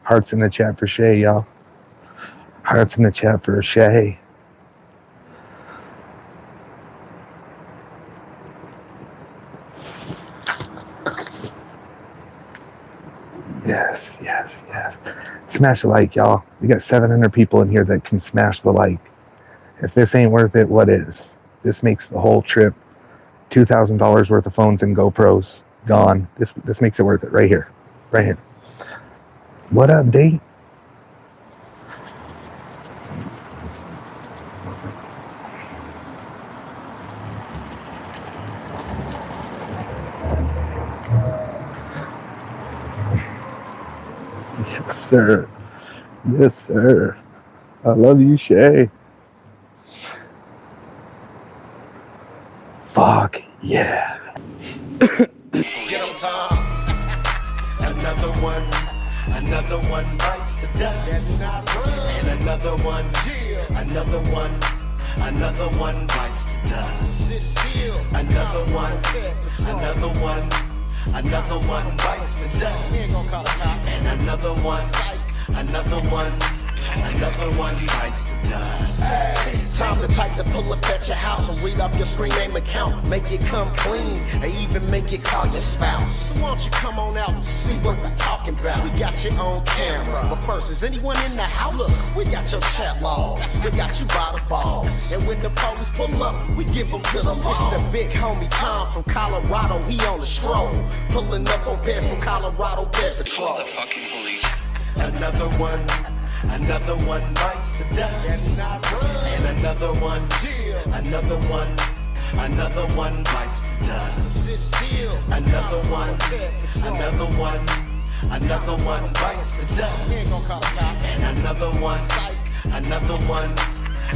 Hearts in the chat for Shay, y'all. Hearts in the chat for Shay. Yes. Smash the like, y'all. We got 700 people in here that can smash the like. If this ain't worth it, what is? This makes the whole trip $2,000 worth of phones and GoPros gone. This makes it worth it right here. What up, D? Yes, sir. I love you, Shay. Fuck yeah. Get 'em, Tom. Another one bites the dust. And another one bites the dust. Another one bites the dust. And another one bites the dust. Time to type to pull up at your house and read off your screen name account. Make it come clean, and even make it call your spouse. So why don't you come on out and see what we're talking about? We got you on camera, but first, is anyone in the house? Look, we got your chat logs, we got you by the balls. And when the police pull up, we give them to the law. It's the big homie Tom from Colorado, he on the stroll. Pulling up on Ped from Colorado Ped Patrol. The fucking police. Another one Another one bites the dust. And another one, another one, another one bites the dust. Another one, another one, another one bites the dust. And another one, another one,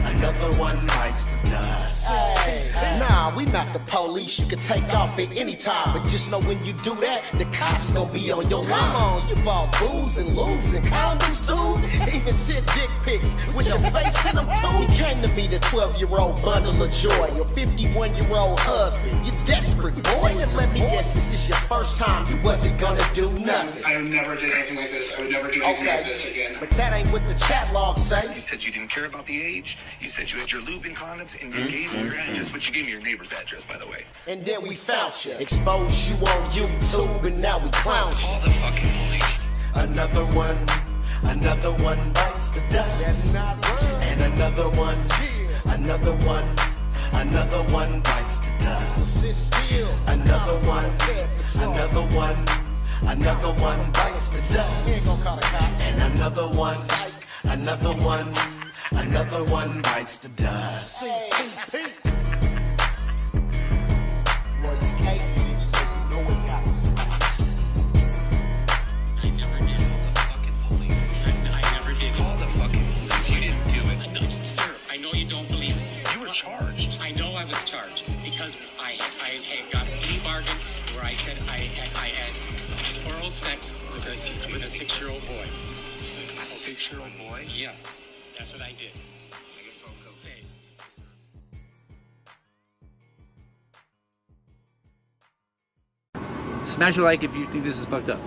another one bites the dust. Hey, nah, we not the police. You can take off at any time, but just know when you do that, the cops gonna be on your line. Come on, you bought booze and lubes and condoms, dude. Even sent dick pics with your face in them too. He came to me, the 12-year-old bundle of joy, your 51-year-old husband. You desperate boy, and let me guess, this is your first time you wasn't gonna do nothing. I never did anything like this. I would never do anything like this again. But that ain't what the chat logs say. You said you didn't care about the age. You said you had your lube and condoms, and you gave me your address, but you gave me your neighbor's address, by the way. And then we found you, exposed you on YouTube, and now we clown you. All the fucking police. Another one bites the dust. That's not right. And another one, another one, another one bites the dust. Sit still. Another one, another one, another one bites the dust. And another one, another one, another one bites the dust. Royce K, so you know it got stuck. I never did all the fucking police. I never did all the fucking police. You didn't do it. No, sir, I know you don't believe it. You were charged. I know I was charged because I had got a plea bargain where I said I had oral sex with a 6-year-old boy. A 6-year-old boy? Yes, that's what I did. Say. Smash a like if you think this is fucked up.